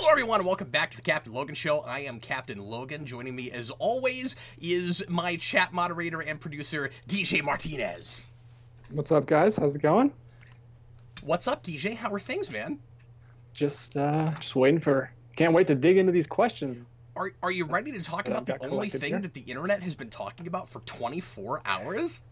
Hello everyone and welcome back to the Captain Logan Show. I am Captain Logan. Joining me as always is my chat moderator and producer, DJ Martinez. What's up, guys? How's it going? What's up, DJ? How are things, man? Just waiting for... Can't wait to dig into these questions. Are you ready to talk about the only thing that the internet has been talking about for 24 hours?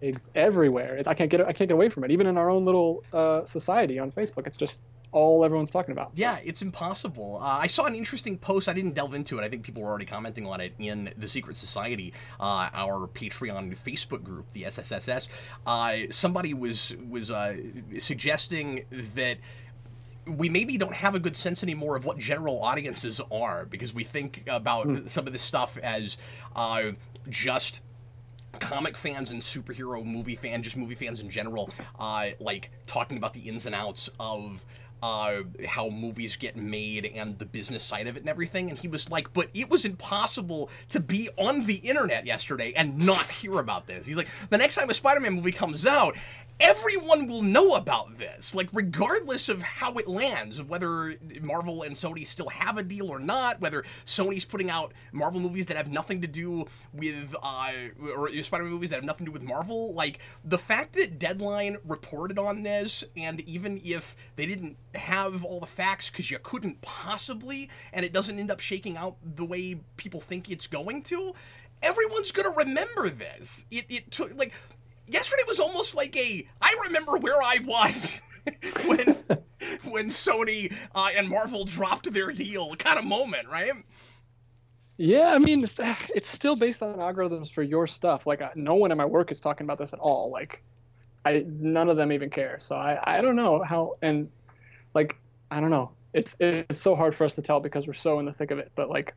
It's everywhere. I can't get away from it. Even in our own little society on Facebook, it's just all everyone's talking about. Yeah, it's impossible. I saw an interesting post. I didn't delve into it. I think people were already commenting on it in the Secret Society, our Patreon Facebook group, the SSSS. Somebody was suggesting that we maybe don't have a good sense anymore of what general audiences are, because we think about some of this stuff as just comic fans and superhero movie fans, just movie fans in general, like talking about the ins and outs of how movies get made and the business side of it and everything. And he was like, but it was impossible to be on the internet yesterday and not hear about this. He's like, the next time a Spider-Man movie comes out, everyone will know about this, like regardless of how it lands, whether Marvel and Sony still have a deal or not, whether Sony's putting out Marvel movies that have nothing to do with, or Spider-Man movies that have nothing to do with Marvel. Like, the fact that Deadline reported on this, and even if they didn't have all the facts, because you couldn't possibly, and it doesn't end up shaking out the way people think it's going to, everyone's gonna remember this. It took, like... Yesterday was almost like I remember where I was when Sony and Marvel dropped their deal kind of moment, right? Yeah, I mean, it's still based on algorithms for your stuff. Like, no one in my work is talking about this at all. Like, none of them even care. So I don't know how, and like, I don't know. It's so hard for us to tell because we're so in the thick of it. But like,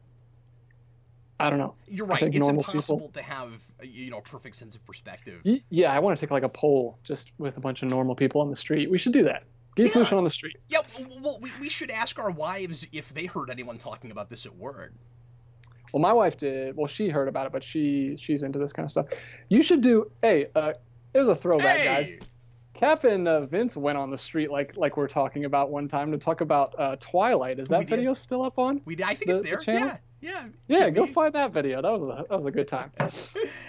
I don't know. You're right. It's impossible to have, a perfect sense of perspective. Yeah, I want to take like a poll just with a bunch of normal people on the street. We should do that. Get pollution on the street. Yeah, well, we should ask our wives if they heard anyone talking about this at work. Well, my wife did. Well, she heard about it, but she's into this kind of stuff. You should do. Hey, there's a throwback, guys. Cap and Vince went on the street like we're talking about one time to talk about Twilight. Is that video still up on? I think it's there. The Yeah, go find that video. That was a good time.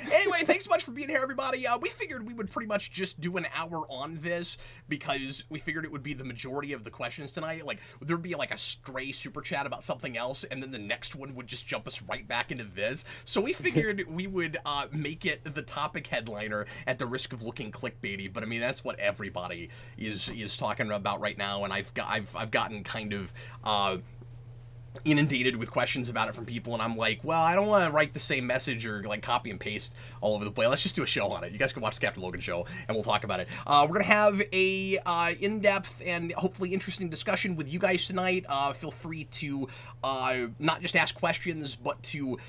Anyway, thanks so much for being here, everybody. We figured we would pretty much just do an hour on this because we figured it would be the majority of the questions tonight. Like, there'd be like a stray super chat about something else, and then the next one would just jump us right back into this. So we figured we would make it the topic headliner at the risk of looking clickbaity. But I mean, that's what everybody is talking about right now, and I've gotten kind of inundated with questions about it from people, and I'm like, well, I don't want to write the same message or like copy and paste all over the place. Let's just do a show on it. You guys can watch the Captain Logan Show and we'll talk about it. We're gonna have a in-depth and hopefully interesting discussion with you guys tonight. Feel free to not just ask questions, but to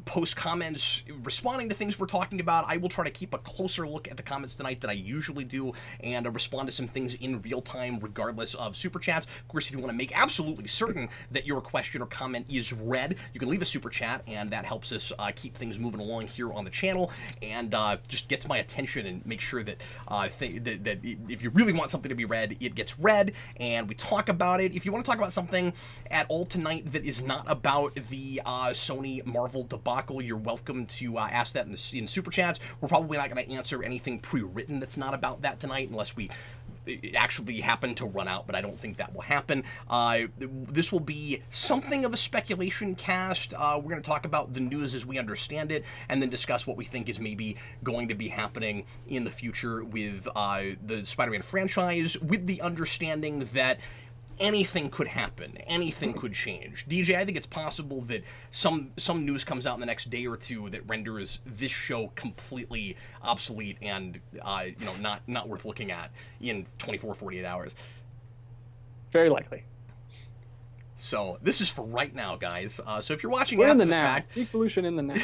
post comments responding to things we're talking about. I will try to keep a closer look at the comments tonight than I usually do and respond to some things in real time regardless of super chats. Of course, if you want to make absolutely certain that your question or comment is read, you can leave a super chat, and that helps us keep things moving along here on the channel and just gets my attention and make sure that that if you really want something to be read, it gets read and we talk about it. If you want to talk about something at all tonight that is not about the Sony Marvel debacle, you're welcome to ask that in super chats. We're probably not going to answer anything pre-written that's not about that tonight unless we actually happen to run out, but I don't think that will happen. This will be something of a speculation cast. We're going to talk about the news as we understand it and then discuss what we think is maybe going to be happening in the future with the Spider-Man franchise, with the understanding that anything could happen. Anything could change. DJ, I think it's possible that some news comes out in the next day or two that renders this show completely obsolete and not worth looking at in 24, 48 hours. Very likely. So this is for right now, guys. So if you're watching We're after in the now. fact, Evolution in the now.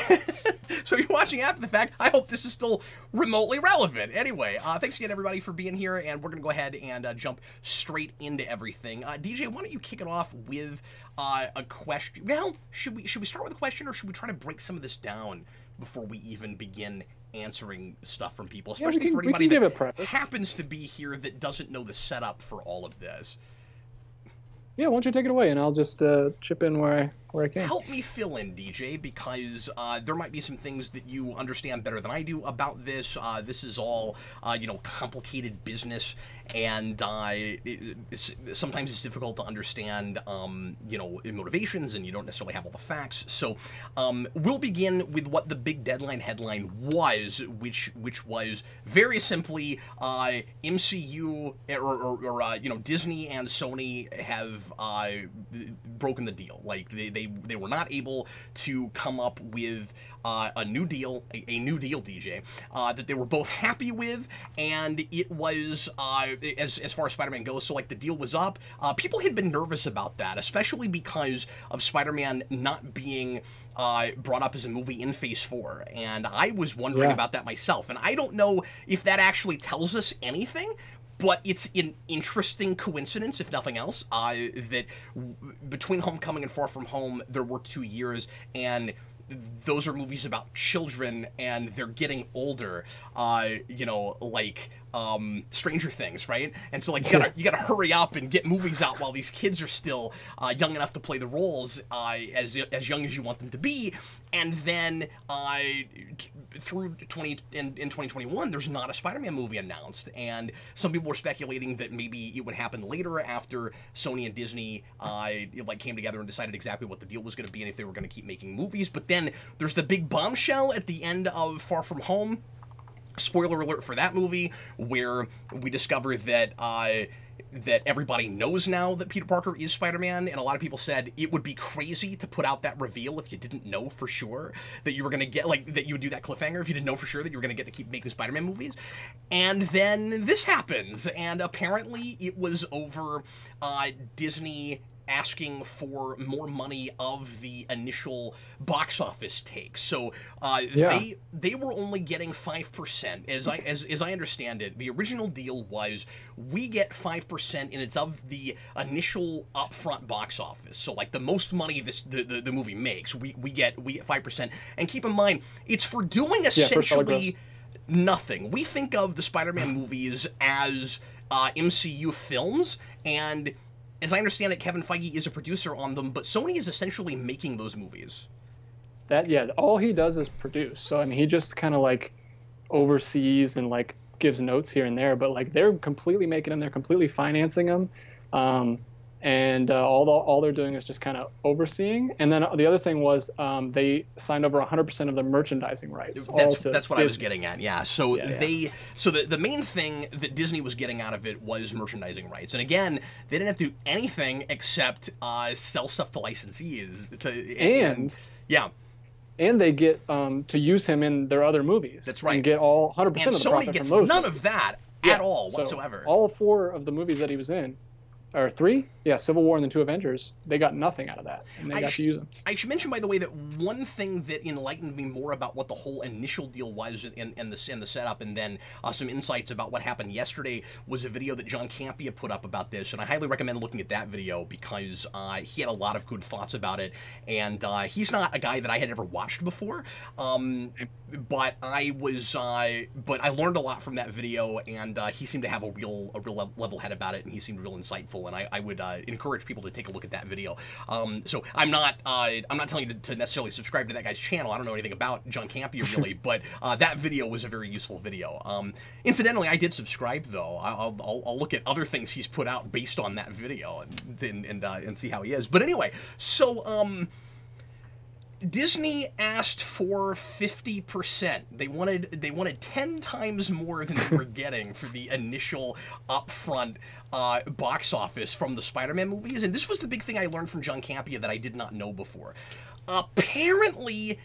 So if you're watching after the fact, I hope this is still remotely relevant. Anyway, thanks again, everybody, for being here, and we're going to go ahead and jump straight into everything. DJ, why don't you kick it off with a question? Well, should we start with a question, or should we try to break some of this down before we even begin answering stuff from people, especially for anybody that happens to be here that doesn't know the setup for all of this? Yeah, why don't you take it away, and I'll just chip in where I can. Help me fill in, DJ, because there might be some things that you understand better than I do about this. This is all, complicated business, and sometimes it's difficult to understand, motivations, and you don't necessarily have all the facts. So we'll begin with what the big deadline headline was, which was very simply MCU or Disney and Sony have broken the deal. Like they were not able to come up with a new deal, a new deal, DJ, that they were both happy with, and it was as far as Spider-Man goes. So like the deal was up. People had been nervous about that, especially because of Spider-Man not being brought up as a movie in Phase 4, and I was wondering about that myself. And I don't know if that actually tells us anything. But it's an interesting coincidence, if nothing else, that between Homecoming and Far From Home, there were 2 years, and those are movies about children, and they're getting older, Stranger Things, right? And so, like, you gotta hurry up and get movies out while these kids are still young enough to play the roles as young as you want them to be. And then through in 2021, there's not a Spider-Man movie announced, and some people were speculating that maybe it would happen later after Sony and Disney came together and decided exactly what the deal was going to be and if they were going to keep making movies. But then there's the big bombshell at the end of Far From Home. Spoiler alert for that movie, where we discover that that everybody knows now that Peter Parker is Spider-Man, and a lot of people said it would be crazy to put out that reveal if you didn't know for sure that you were going to get, that you would do that cliffhanger if you didn't know for sure that you were going to get to keep making Spider-Man movies. And then this happens, and apparently it was over Disney asking for more money of the initial box office take. So they were only getting 5%. As I understand it, the original deal was we get 5%, and it's of the initial upfront box office. So like the most money the movie makes, we get 5%. And keep in mind, it's for doing essentially nothing. We think of the Spider-Man movies as MCU films, and as I understand it, Kevin Feige is a producer on them, but Sony is essentially making those movies. All he does is produce. So I mean, he just kind of like oversees and like gives notes here and there, but like they're completely making them, they're completely financing them, and all they're doing is just kind of overseeing. And then the other thing was they signed over 100% of the merchandising rights. That's what I was getting at. Yeah. So the main thing that Disney was getting out of it was merchandising rights. And again, they didn't have to do anything except sell stuff to licensees. And they get to use him in their other movies. That's right. And get all 100% of the Sony profit gets from those. none of that at all whatsoever. All 4 of the movies that he was in, or 3, Civil War and the 2 Avengers, they got nothing out of that, and they got to use them. I should mention, by the way, that one thing that enlightened me more about what the whole initial deal was and the setup, and then some insights about what happened yesterday, was a video that John Campea put up about this, and I highly recommend looking at that video because he had a lot of good thoughts about it, and he's not a guy that I had ever watched before, but I learned a lot from that video, and he seemed to have a real level head about it, and he seemed real insightful, and I would encourage people to take a look at that video. So I'm not telling you to necessarily subscribe to that guy's channel. I don't know anything about John Campea really, but that video was a very useful video. Incidentally, I did subscribe though. I'll look at other things he's put out based on that video and see how he is. But anyway, so Disney asked for 50%. They wanted 10 times more than they were getting for the initial upfront box office from the Spider-Man movies. And this was the big thing I learned from John Campea that I did not know before. Apparently,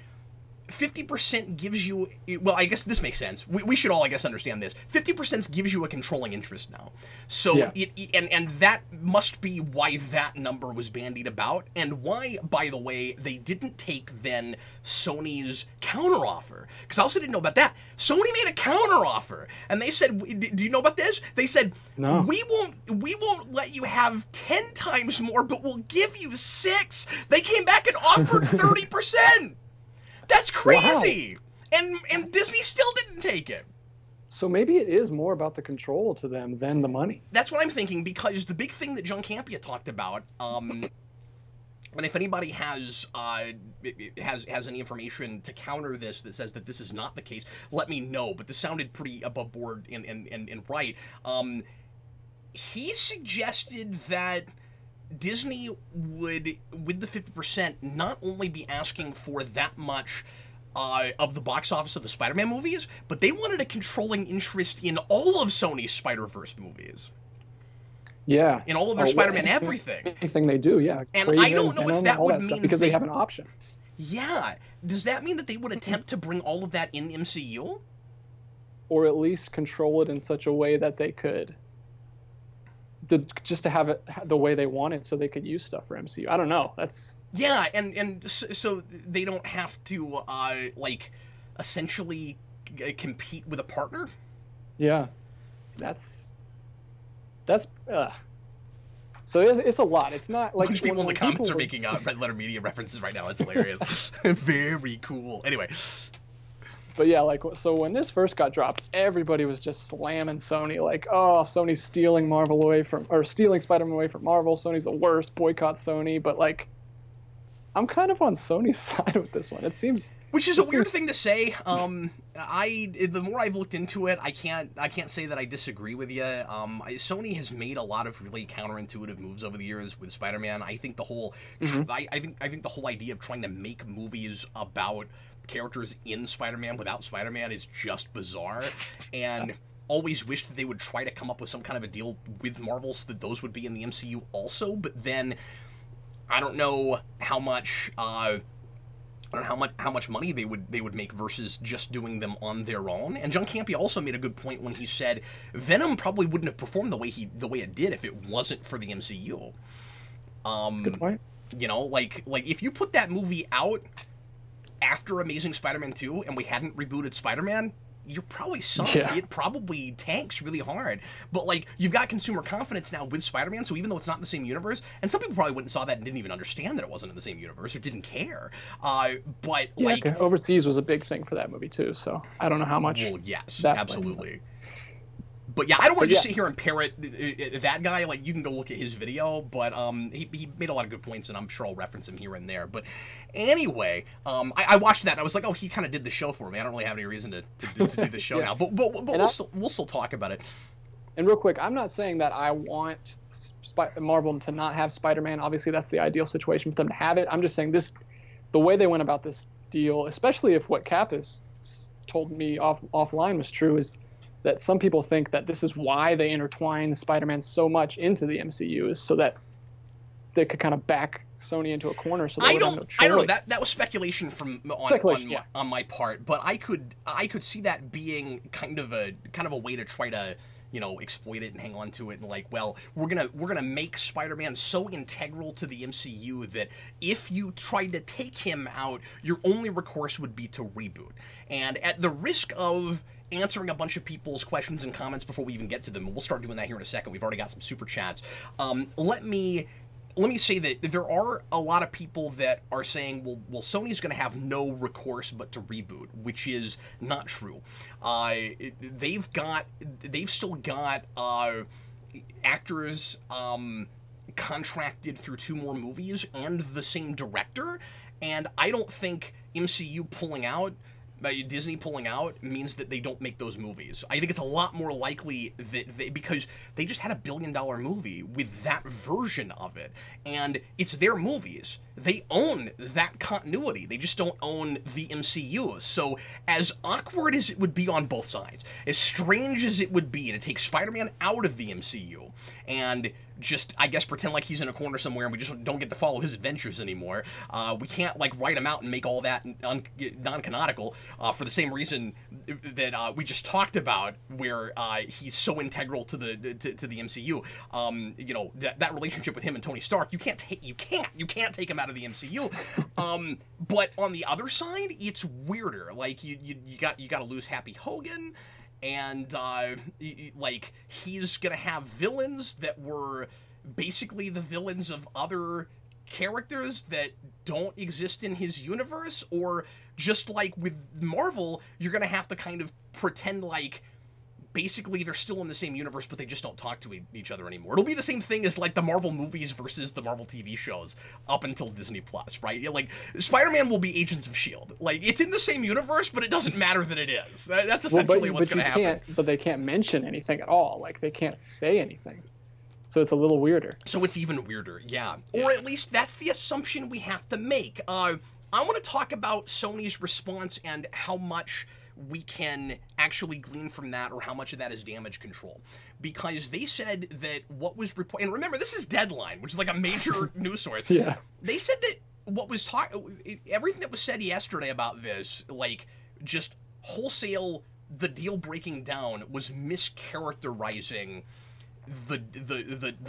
50% gives you, well, I guess this makes sense. We should all, I guess, understand this. 50% gives you a controlling interest now. So, and that must be why that number was bandied about, and why, by the way, they didn't take then Sony's counteroffer. Because I also didn't know about that. Sony made a counteroffer, and they said, do you know about this? They said, no, we won't let you have 10 times more, but we'll give you 6. They came back and offered 30%. That's crazy! Wow. And Disney still didn't take it. So maybe it is more about the control to them than the money. That's what I'm thinking, because the big thing that John Campea talked about, and if anybody has any information to counter this that says that this is not the case, let me know. But this sounded pretty above board and right. He suggested that Disney would, with the 50%, not only be asking for that much of the box office of the Spider-Man movies, but they wanted a controlling interest in all of Sony's Spider-Verse movies. Yeah. In all of their Spider-Man everything. Anything they do, yeah. And I don't know if that would mean... Because they have an option. Yeah. Does that mean that they would attempt to bring all of that in MCU? Or at least control it in such a way that they could... just to have it the way they want it so they could use stuff for MCU. I don't know. That's... Yeah, and so they don't have to, like, essentially compete with a partner? Yeah. That's so it's a lot. It's not like... Bunch of people in the comments are making Red Letter Media references right now. It's hilarious. Very cool. Anyway. But yeah, like, so when this first got dropped, everybody was just slamming Sony, like, oh, Sony's stealing Marvel away from, or stealing Spider-Man away from Marvel. Sony's the worst. Boycott Sony. But like, I'm kind of on Sony's side with this one. It seems, which is a weird thing to say. The more I've looked into it, I can't say that I disagree with you. Sony has made a lot of really counterintuitive moves over the years with Spider-Man. I think the whole, I think the whole idea of trying to make movies about characters in Spider-Man without Spider-Man is just bizarre, and always wished that they would try to come up with some kind of a deal with Marvel so that those would be in the MCU also. But then I don't know how much how much money they would make versus just doing them on their own. And John Campea also made a good point when he said Venom probably wouldn't have performed the way it did if it wasn't for the MCU. That's a good point. You know, like if you put that movie out after Amazing Spider-Man 2 and we hadn't rebooted Spider-Man, you're probably sunk. Yeah. It probably tanks really hard. But, like, you've got consumer confidence now with Spider-Man, so even though it's not in the same universe, and some people probably went and saw that and didn't even understand that it wasn't in the same universe or didn't care. But, yeah, like... overseas was a big thing for that movie, too, so I don't know how much... Well, yes, absolutely. But yeah, I don't want to just sit here and parrot that guy. Like, you can go look at his video, but he made a lot of good points, and I'm sure I'll reference him here and there. But anyway, I watched that, and I was like, oh, he kind of did the show for me. I don't really have any reason to do the show now. But we'll still talk about it. And real quick, I'm not saying that I want Marvel to not have Spider-Man. Obviously, that's the ideal situation for them to have it. I'm just saying the way they went about this deal, especially if what Cap has told me offline was true, is that some people think that this is why they intertwine Spider-Man so much into the MCU, is so that they could kind of back Sony into a corner. So I don't know. That was speculation on my part, but I could see that being kind of a way to try to, you know, exploit it and hang on to it, and like, well, we're gonna make Spider-Man so integral to the MCU that if you tried to take him out, your only recourse would be to reboot. And at the risk of answering a bunch of people's questions and comments before we even get to them, and we'll start doing that here in a second. We've already got some super chats. Let me say that there are a lot of people that are saying, well, Sony's going to have no recourse but to reboot, which is not true. They've still got actors contracted through 2 more movies and the same director, and I don't think MCU pulling out, Disney pulling out, means that they don't make those movies. I think it's a lot more likely that because they just had $1 billion movie with that version of it, and it's their movies. They own that continuity. They just don't own the MCU. So as awkward as it would be on both sides, as strange as it would be to take Spider-Man out of the MCU and just, I guess, pretend like he's in a corner somewhere and we just don't get to follow his adventures anymore. We can't, like, write him out and make all that non-canonical for the same reason that we just talked about, where he's so integral to the MCU. You know, that relationship with him and Tony Stark, you can't take him out of the MCU. But on the other side, it's weirder. Like, you got to lose Happy Hogan. And, like, he's gonna have villains that were basically the villains of other characters that don't exist in his universe, or just like with Marvel, you're gonna have to kind of pretend like basically they're still in the same universe, but they just don't talk to each other anymore. It'll be the same thing as like the Marvel movies versus the Marvel TV shows up until Disney Plus, right? Like Spider-Man will be Agents of S.H.I.E.L.D. Like it's in the same universe, but it doesn't matter that it is. That's essentially what's going to happen. But they can't mention anything at all. Like they can't say anything. So it's a little weirder. So it's even weirder, yeah. Or at least that's the assumption we have to make. I want to talk about Sony's response and how much we can actually glean from that, or how much of that is damage control. Because they said that what was reported, and remember, this is Deadline, which is like a major news source. Yeah. They said that what was everything that was said yesterday about this, like, just wholesale, the deal breaking down was mischaracterizing the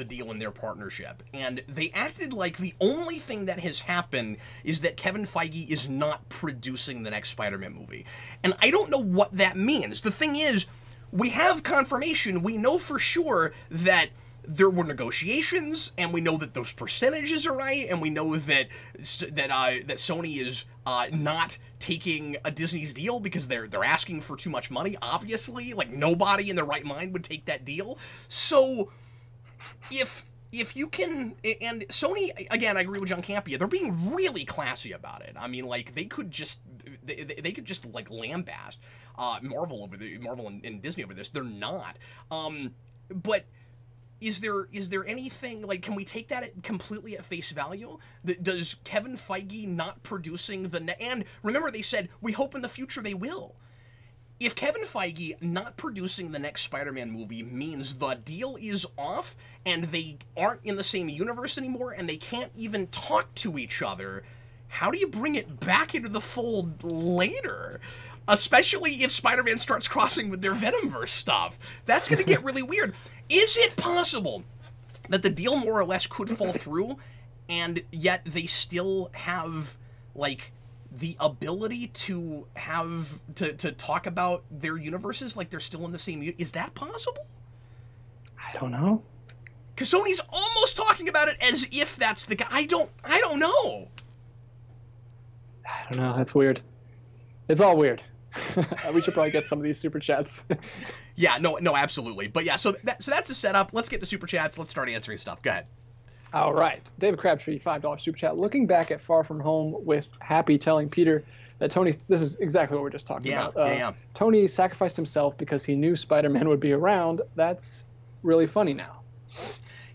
deal in their partnership, and they acted like the only thing that has happened is that Kevin Feige is not producing the next Spider-Man movie. And I don't know what that means. The thing is, we have confirmation, we know for sure that there were negotiations, and we know that those percentages are right, and we know that Sony is not taking a Disney's deal because they're asking for too much money. Obviously, like nobody in their right mind would take that deal. So if you can, and Sony, again, I agree with John Campea, they're being really classy about it. I mean, like they could just like lambast Marvel and Disney over this. They're not, but. Is there anything, like, can we take that completely at face value? Does Kevin Feige not producing and remember they said, we hope in the future they will. If Kevin Feige not producing the next Spider-Man movie means the deal is off and they aren't in the same universe anymore and they can't even talk to each other, how do you bring it back into the fold later? Especially if Spider-Man starts crossing with their Venomverse stuff. That's going to get really weird. Is it possible that the deal more or less could fall through, and yet they still have, like, the ability to have, to talk about their universes like they're still in the same... Is that possible? I don't know. Because Sony's almost talking about it as if that's the guy. I don't know. I don't know. That's weird. It's all weird. We should probably get some of these super chats. Yeah, no, absolutely. But yeah, so that's the setup. Let's get to super chats. Let's start answering stuff. Go ahead. All right. David Crabtree, $5 super chat. Looking back at Far From Home with Happy telling Peter that this is exactly what we're just talking about. Yeah. Tony sacrificed himself because he knew Spider-Man would be around. That's really funny now.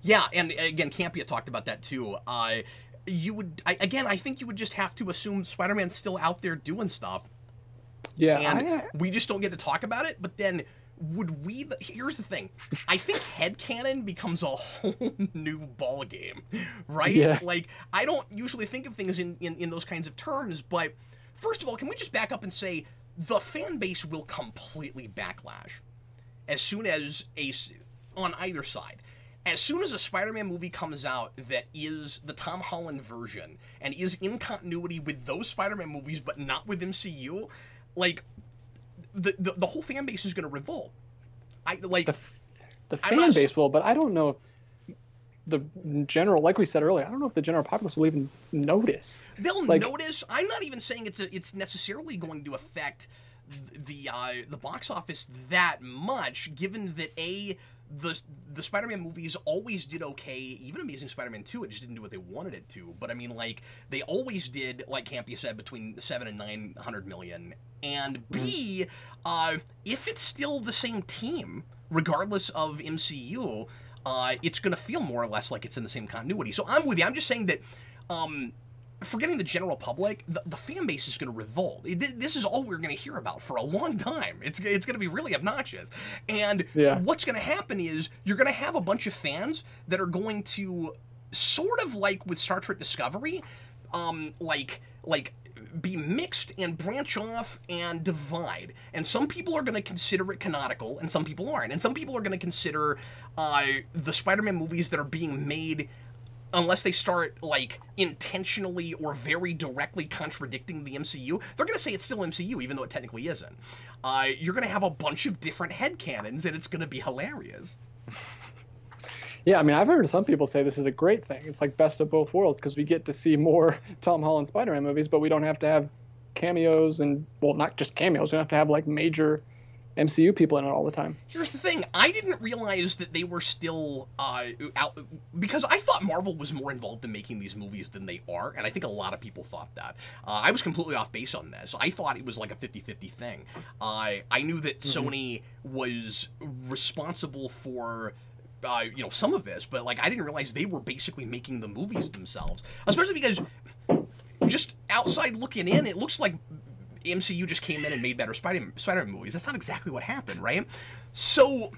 Yeah, and again, Campea talked about that too. I think you would just have to assume Spider-Man's still out there doing stuff. Yeah, and we just don't get to talk about it. But then, here's the thing: I think headcanon becomes a whole new ball game, right? Yeah. Like I don't usually think of things in those kinds of terms. But first of all, can we just back up and say the fan base will completely backlash as soon as on either side. As soon as a Spider-Man movie comes out that is the Tom Holland version and is in continuity with those Spider-Man movies but not with MCU, like the whole fan base is going to revolt. The fan base will, but I don't know if the general, like we said earlier, I don't know if the general populace will even notice. They'll notice. I'm not even saying it's necessarily going to affect the box office that much, given that the Spider-Man movies always did okay. Even Amazing Spider-Man 2, it just didn't do what they wanted it to. But I mean, like, they always did, like Campea said, between 7 and 900 million. And B, if it's still the same team, regardless of MCU, it's going to feel more or less like it's in the same continuity. So I'm with you. I'm just saying that, forgetting the general public, the fan base is going to revolt. This is all we're going to hear about for a long time. It's going to be really obnoxious. And what's going to happen is you're going to have a bunch of fans that are going to, sort of like with Star Trek Discovery, like be mixed and branch off and divide. And some people are going to consider it canonical, and some people aren't. And some people are going to consider the Spider-Man movies that are being made, unless they start, like, intentionally or very directly contradicting the MCU, they're going to say it's still MCU, even though it technically isn't. You're going to have a bunch of different headcanons, and it's going to be hilarious. Yeah, I mean, I've heard some people say this is a great thing. It's like best of both worlds, because we get to see more Tom Holland Spider-Man movies, but we don't have to have cameos and, well, not just cameos. We don't have to have, like, major MCU people in it all the time. Here's the thing. I didn't realize that they were still out, because I thought Marvel was more involved in making these movies than they are, and I think a lot of people thought that. I was completely off base on this. I thought it was like a 50-50 thing. I knew that Sony was responsible for some of this, but like I didn't realize they were basically making the movies themselves. Especially because just outside looking in, it looks like MCU just came in and made better Spider-Man movies. That's not exactly what happened, right? So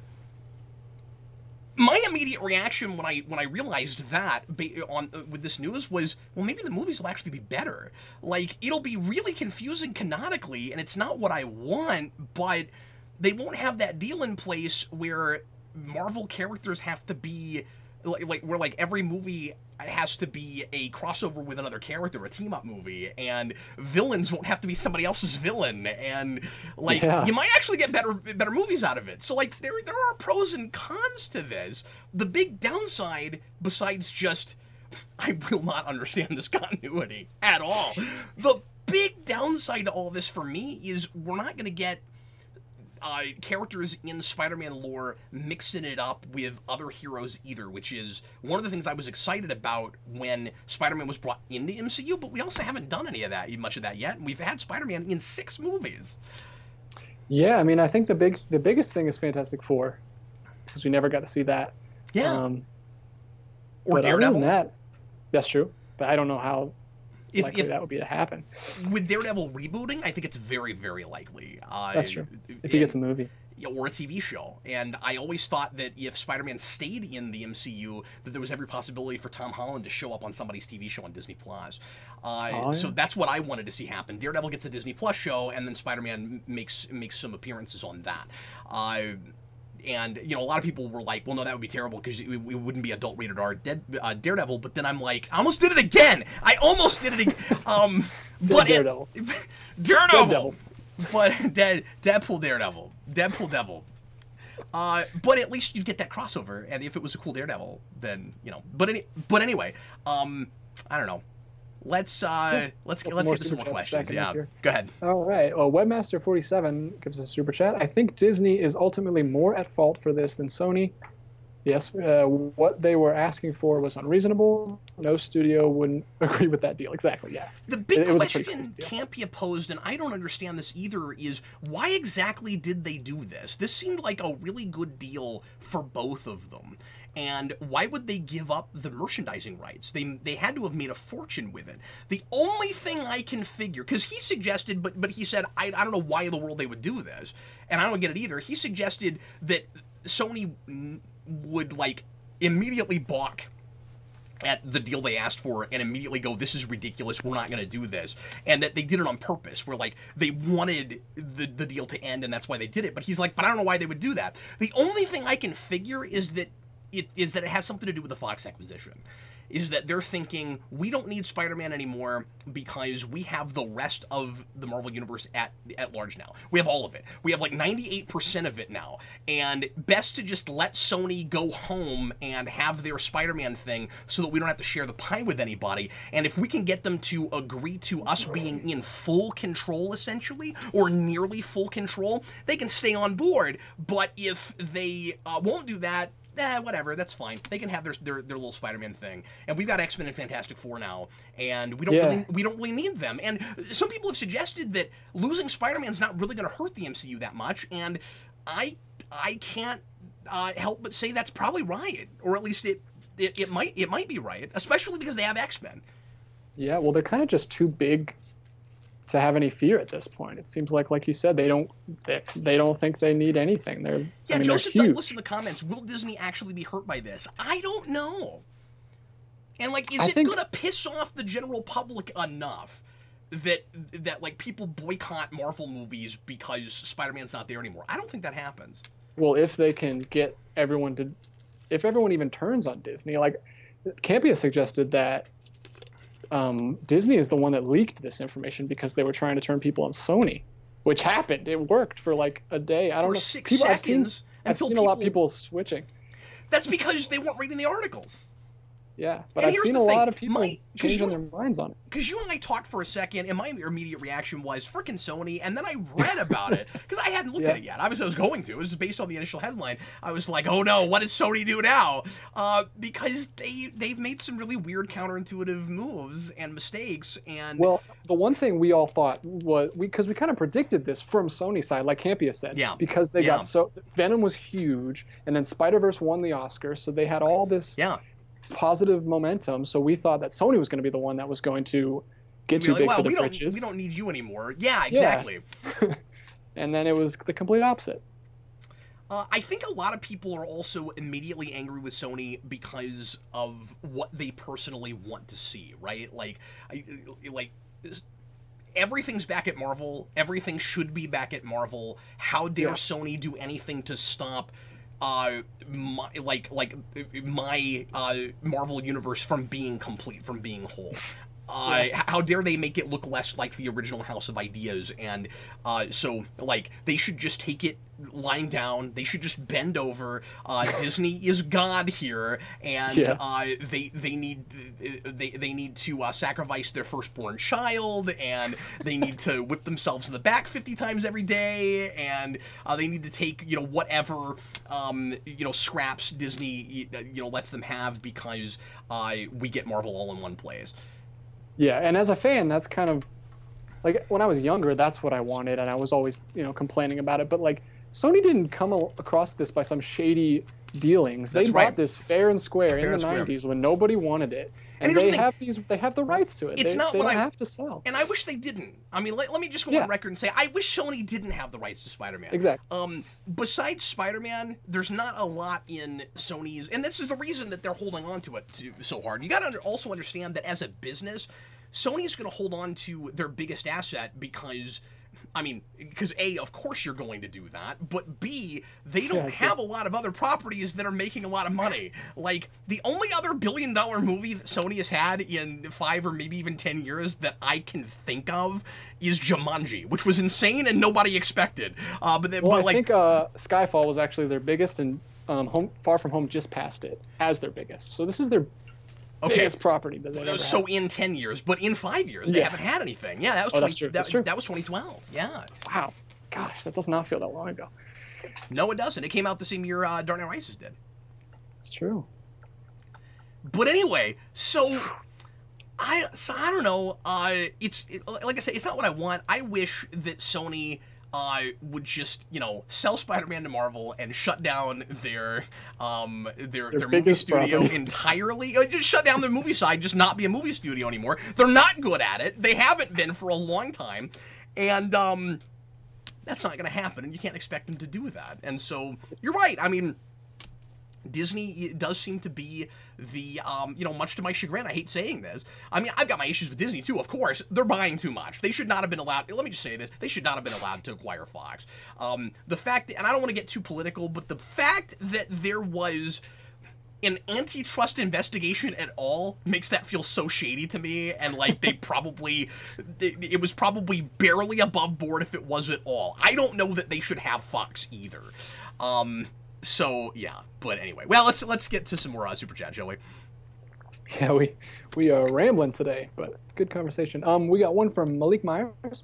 my immediate reaction when I realized that with this news was, well, maybe the movies will actually be better. Like, it'll be really confusing canonically, and it's not what I want, but they won't have that deal in place where Marvel characters have to be where like every movie has to be a crossover with another character, a team-up movie, and villains won't have to be somebody else's villain, and like you might actually get better movies out of it. So like there are pros and cons to this. The big downside, besides just I will not understand this continuity at all, the big downside to all this for me is we're not going to get characters in Spider-Man lore mixing it up with other heroes either, which is one of the things I was excited about when Spider-Man was brought into MCU, but we also haven't done much of that yet, and we've had Spider-Man in 6 movies. Yeah, I mean, I think the biggest thing is Fantastic Four, because we never got to see that. Yeah. Or Daredevil. That's true, but I don't know how likely that would be to happen. With Daredevil rebooting, I think it's very, very likely. That's true. If he gets a movie. Or a TV show. And I always thought that if Spider-Man stayed in the MCU, that there was every possibility for Tom Holland to show up on somebody's TV show on Disney+. So that's what I wanted to see happen. Daredevil gets a Disney+ show, and then Spider-Man makes some appearances on that. And, a lot of people were like, well, no, that would be terrible because it wouldn't be adult-rated R Daredevil. But then I'm like, I almost did it again. But Daredevil. Daredevil. But Deadpool Daredevil. Deadpool Devil. But at least you'd get that crossover. And if it was a cool Daredevil, then, But anyway, I don't know. Let's get to some more questions. Yeah, go ahead. All right. Well, Webmaster47 gives us a super chat. I think Disney is ultimately more at fault for this than Sony. Yes, what they were asking for was unreasonable. No studio wouldn't agree with that deal. Exactly, yeah. The big question can't be opposed, and I don't understand this either, is why exactly did they do this? This seemed like a really good deal for both of them. And why would they give up the merchandising rights? They had to have made a fortune with it. The only thing I can figure, because he suggested, but he said, I don't know why in the world they would do this, and I don't get it either. He suggested that Sony would, like, immediately balk at the deal they asked for and immediately go, this is ridiculous, we're not going to do this. And that they did it on purpose, where, like, they wanted the deal to end, and that's why they did it. But he's like, but I don't know why they would do that. The only thing I can figure is that it has something to do with the Fox acquisition. Is that they're thinking, we don't need Spider-Man anymore because we have the rest of the Marvel Universe at large now. We have all of it. We have like 98% of it now. And best to just let Sony go home and have their Spider-Man thing so that we don't have to share the pie with anybody. And if we can get them to agree to us being in full control, essentially, or nearly full control, they can stay on board. But if they won't do that, whatever, that's fine. They can have their little Spider-Man thing. And we've got X-Men and Fantastic Four now, and we don't really need them. And some people have suggested that losing Spider-Man's not really going to hurt the MCU that much, and I can't help but say that's probably right. Or at least it might be right, especially because they have X-Men. Yeah, well, they're kind of just too big to have any fear at this point. It seems like you said, they don't think they need anything. Joseph Douglas in the comments, will Disney actually be hurt by this? I don't know. And like, is it gonna piss off the general public enough that like people boycott Marvel movies because Spider-Man's not there anymore? I don't think that happens. Well, if they can get everyone if everyone even turns on Disney, like Campia suggested that Disney is the one that leaked this information because they were trying to turn people on Sony, which happened. It worked for like a day. I don't know. 6 seconds. I've seen a lot of people switching. That's because they weren't reading the articles. Yeah, but And I've here's seen the a thing, lot of people changing their minds on it. Because you and I talked for a second, and my immediate reaction was frickin' Sony, and then I read about it, because I hadn't looked at it yet. Obviously, I was going to. It was based on the initial headline. I was like, oh no, what does Sony do now? Because they've made some really weird counterintuitive moves and mistakes, and... Well, the one thing we all thought was, because we kind of predicted this from Sony's side, like Campia said, because they got so... Venom was huge, and then Spider-Verse won the Oscar, so they had all this... positive momentum, so we thought that Sony was going to be the one that was going to get too big for the britches. We don't need you anymore. Yeah, exactly. Yeah. And then it was the complete opposite. I think a lot of people are also immediately angry with Sony because of what they personally want to see, right? Like everything's back at Marvel. Everything should be back at Marvel. How dare Sony do anything to stop my Marvel universe from being complete, from being whole? How dare they make it look less like the original House of Ideas? And so, like, they should just take it lying down. They should just bend over. Disney is God here, and they need to sacrifice their firstborn child, and they need to whip themselves in the back 50 times every day, and they need to take whatever scraps Disney lets them have, because we get Marvel all in one place. Yeah, and as a fan, that's kind of like, when I was younger, that's what I wanted, and I was always complaining about it. But like, Sony didn't come across this by some shady dealings. They bought this fair and square in the 90s when nobody wanted it. And they have the rights to it. They don't have to sell. And I wish they didn't. I mean, let me just go on record and say, I wish Sony didn't have the rights to Spider-Man. Exactly. Besides Spider-Man, there's not a lot in Sony's, and this is the reason that they're holding on to it so hard. You got to also understand that as a business, Sony's going to hold on to their biggest asset because... A, of course you're going to do that, but B, they don't have a lot of other properties that are making a lot of money. Like, the only other billion-dollar movie that Sony has had in 5 or maybe even 10 years that I can think of is Jumanji, which was insane and nobody expected. I think Skyfall was actually their biggest, and Far From Home just passed it as their biggest. So this is their biggest property that they've ever had. In 10 years, but in 5 years, they haven't had anything. Yeah, that was that's true. That's true. That was 2012. Yeah. Wow. Gosh, that does not feel that long ago. No, it doesn't. It came out the same year Dark Knight Rises did. It's true. But anyway, so I don't know. It's like I said, it's not what I want. I wish that Sony would just, sell Spider-Man to Marvel and shut down their movie studio entirely. Just shut down their movie side, just not be a movie studio anymore. They're not good at it. They haven't been for a long time. And that's not going to happen, and you can't expect them to do that. And so, you're right. I mean, Disney does seem to be the, much to my chagrin, I hate saying this. I mean, I've got my issues with Disney too, of course. They're buying too much. They should not have been allowed, let me just say this, they should not have been allowed to acquire Fox. The fact that, and I don't want to get too political, but the fact that there was an antitrust investigation at all makes that feel so shady to me, and like it was probably barely above board if it was at all. I don't know that they should have Fox either. So yeah, but anyway, well, let's get to some more super chat, shall we? Yeah, we are rambling today, but good conversation. We got one from Malik Myers.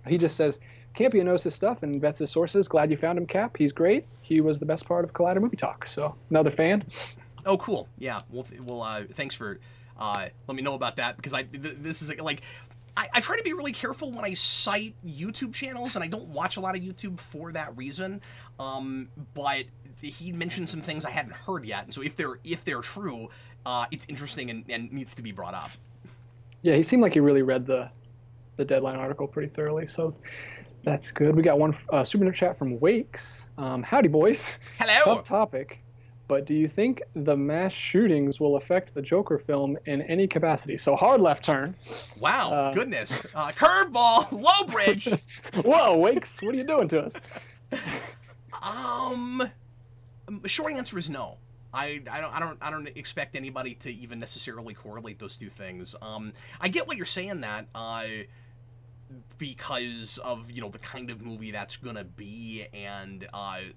He just says, Campia knows his stuff and vets his sources. Glad you found him, Cap. He's great. He was the best part of Collider Movie Talk. So another fan. Oh, cool. Yeah. Well, thanks for let me know about that, because this is like. I try to be really careful when I cite YouTube channels, and I don't watch a lot of YouTube for that reason. But he mentioned some things I hadn't heard yet, and so if they're true, it's interesting and needs to be brought up. Yeah, he seemed like he really read the Deadline article pretty thoroughly, so that's good. We got one super chat from Wakes. Howdy, boys. Hello. Tough topic. But do you think the mass shootings will affect the Joker film in any capacity? So hard left turn. Wow, goodness. Curveball, low bridge. Whoa, Wakes, what are you doing to us? Short answer is no. I don't expect anybody to even necessarily correlate those two things. I get what you're saying, that because of, you know, the kind of movie that's gonna be, and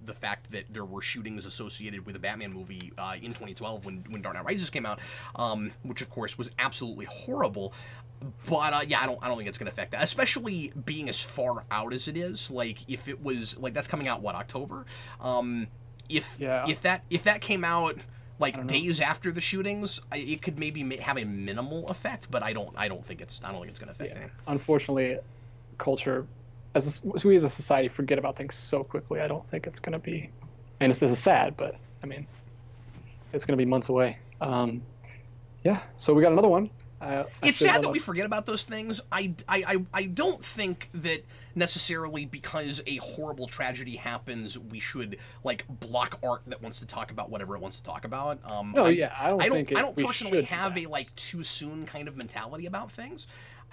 the fact that there were shootings associated with a Batman movie in 2012 when Dark Knight Rises came out, which of course was absolutely horrible. But yeah, I don't think it's gonna affect that, especially being as far out as it is. Like, if it was like, that's coming out what, October? If that came out like days after the shootings, it could maybe have a minimal effect, but I don't think it's gonna affect anything. Unfortunately, culture, we as a society forget about things so quickly. I don't think it's gonna be, and this is sad, but I mean, it's gonna be months away. Yeah. So we got another one. It's sad that we forget about those things. I don't think that necessarily because a horrible tragedy happens, we should like block art that wants to talk about whatever it wants to talk about. I don't personally have a like too soon kind of mentality about things.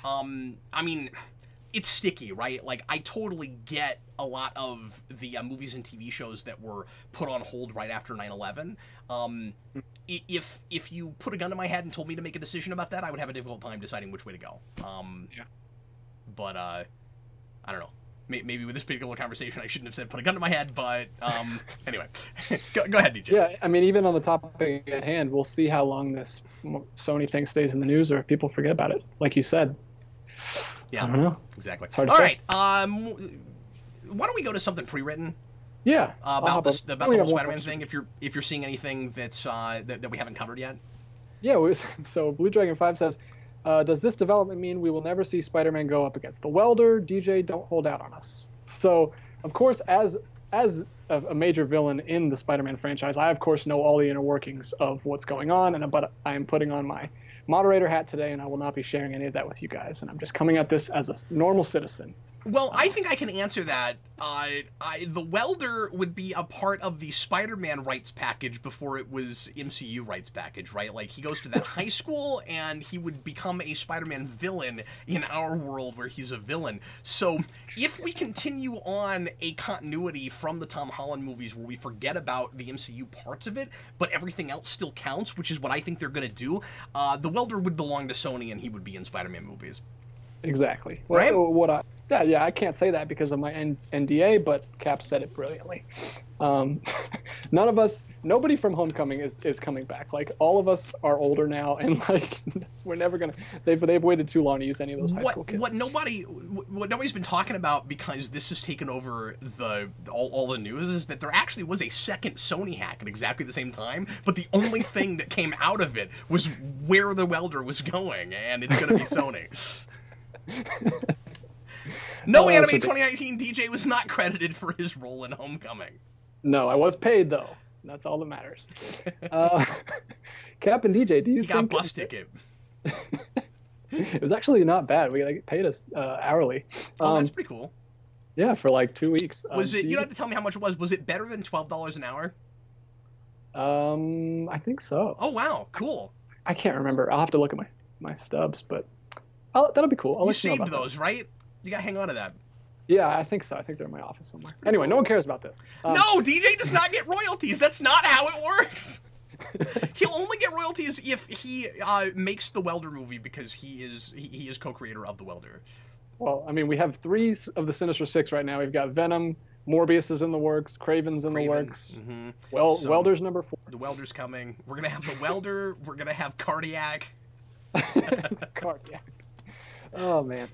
I mean, it's sticky, right? Like, I totally get a lot of the movies and TV shows that were put on hold right after 9/11. If you put a gun to my head and told me to make a decision about that, I would have a difficult time deciding which way to go. But I don't know. Maybe with this particular conversation, I shouldn't have said put a gun to my head, but anyway. go ahead, DJ. Yeah, I mean, even on the topic at hand, we'll see how long this Sony thing stays in the news, or if people forget about it, like you said. Yeah, I don't know. Exactly. It's hard to All say. right, why don't we go to something pre-written? Yeah. About the whole Spider-Man thing, if you're seeing anything that's that we haven't covered yet. Yeah, so Blue Dragon 5 says, does this development mean we will never see Spider-Man go up against the Welder? DJ, don't hold out on us. So, of course, as a major villain in the Spider-Man franchise, I, of course, know all the inner workings of what's going on, but I am putting on my moderator hat today, and I will not be sharing any of that with you guys, and I'm just coming at this as a normal citizen. Well, I think I can answer that. The Welder would be a part of the Spider-Man rights package before it was MCU rights package, right? Like, he goes to that high school, and he would become a Spider-Man villain in our world where he's a villain. So, if we continue on a continuity from the Tom Holland movies where we forget about the MCU parts of it, but everything else still counts, which is what I think they're going to do, the Welder would belong to Sony, and he would be in Spider-Man movies. Exactly. Right? I can't say that because of my NDA, but Cap said it brilliantly. Nobody from Homecoming is coming back. Like, all of us are older now, and like, we're never gonna. They've waited too long to use any of those high school kids. What nobody's been talking about, because this has taken over all the news, is that there actually was a second Sony hack at exactly the same time, but the only thing that came out of it was where the Welder was going, and it's gonna be Sony. No, Anime 2019 DJ was not credited for his role in Homecoming. No, I was paid, though. That's all that matters. Cap and DJ, do you think... He got bus ticket. It was actually not bad. We paid us hourly. Oh, that's pretty cool. Yeah, for like 2 weeks. Was it? You don't have to tell me how much it was. Was it better than $12 an hour? I think so. Oh, wow. Cool. I can't remember. I'll have to look at my stubs, but that'll be cool. I'll let you know saved about those, right? You got to hang on to that. Yeah, I think so. I think they're in my office somewhere. Anyway, no one cares about this. No, DJ does not get royalties. That's not how it works. He'll only get royalties if he makes the Welder movie, because he is co-creator of the Welder. Well, I mean, we have 3 of the Sinister Six right now. We've got Venom, Morbius is in the works, Craven's in the works. Mm-hmm. Well, so, Welder's number 4. The Welder's coming. We're gonna have the Welder. We're gonna have Cardiac. Cardiac. Oh man.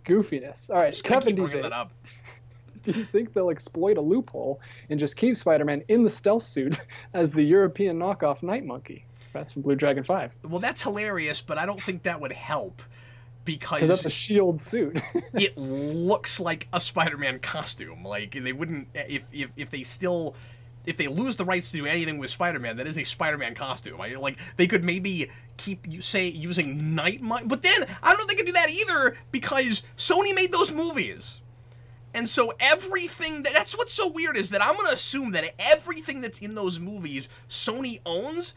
Goofiness. All right, Kevin DJ. That up. Do you think they'll exploit a loophole and just keep Spider-Man in the stealth suit as the European knockoff Night Monkey? That's from Blue Dragon 5. Well, that's hilarious, but I don't think that would help, because that's a S.H.I.E.L.D. suit. It looks like a Spider-Man costume. Like, they wouldn't, if they lose the rights to do anything with Spider-Man, that is a Spider-Man costume. Like, they could maybe keep, using Night Monkey, but then I don't know if they could do that either, because Sony made those movies. And so everything, that's what's so weird, is that I'm going to assume that everything that's in those movies Sony owns,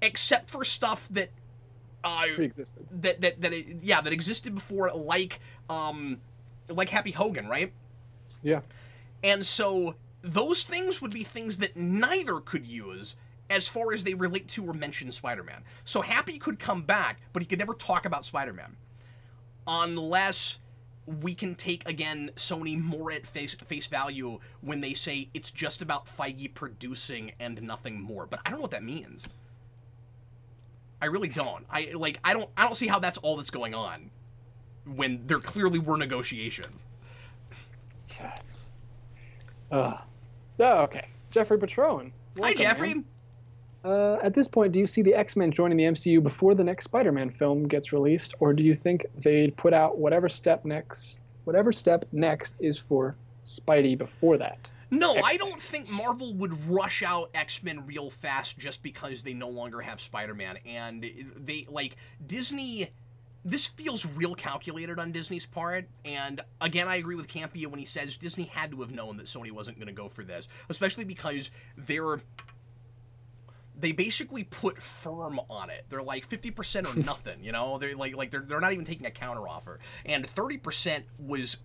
except for stuff that pre-existed. That existed before, like Happy Hogan, right? Yeah. And so those things would be things that neither could use as far as they relate to or mention Spider-Man. So Happy could come back, but he could never talk about Spider-Man. Unless we can take, again, Sony more at face value when they say it's just about Feige producing and nothing more. But I don't know what that means. I really don't. I don't see how that's all that's going on when there clearly were negotiations. Yes. Oh, okay. Jeffrey Patron. Hi, Jeffrey. Man. At this point, do you see the X-Men joining the MCU before the next Spider-Man film gets released, or do you think they'd put out whatever step next is for Spidey before that? No, I don't think Marvel would rush out X-Men real fast just because they no longer have Spider-Man. And they, like, Disney, this feels real calculated on Disney's part. And again, I agree with Campia when he says Disney had to have known that Sony wasn't going to go for this, especially because they basically put firm on it. They're like 50% or nothing, you know? They're they're not even taking a counteroffer. And 30% was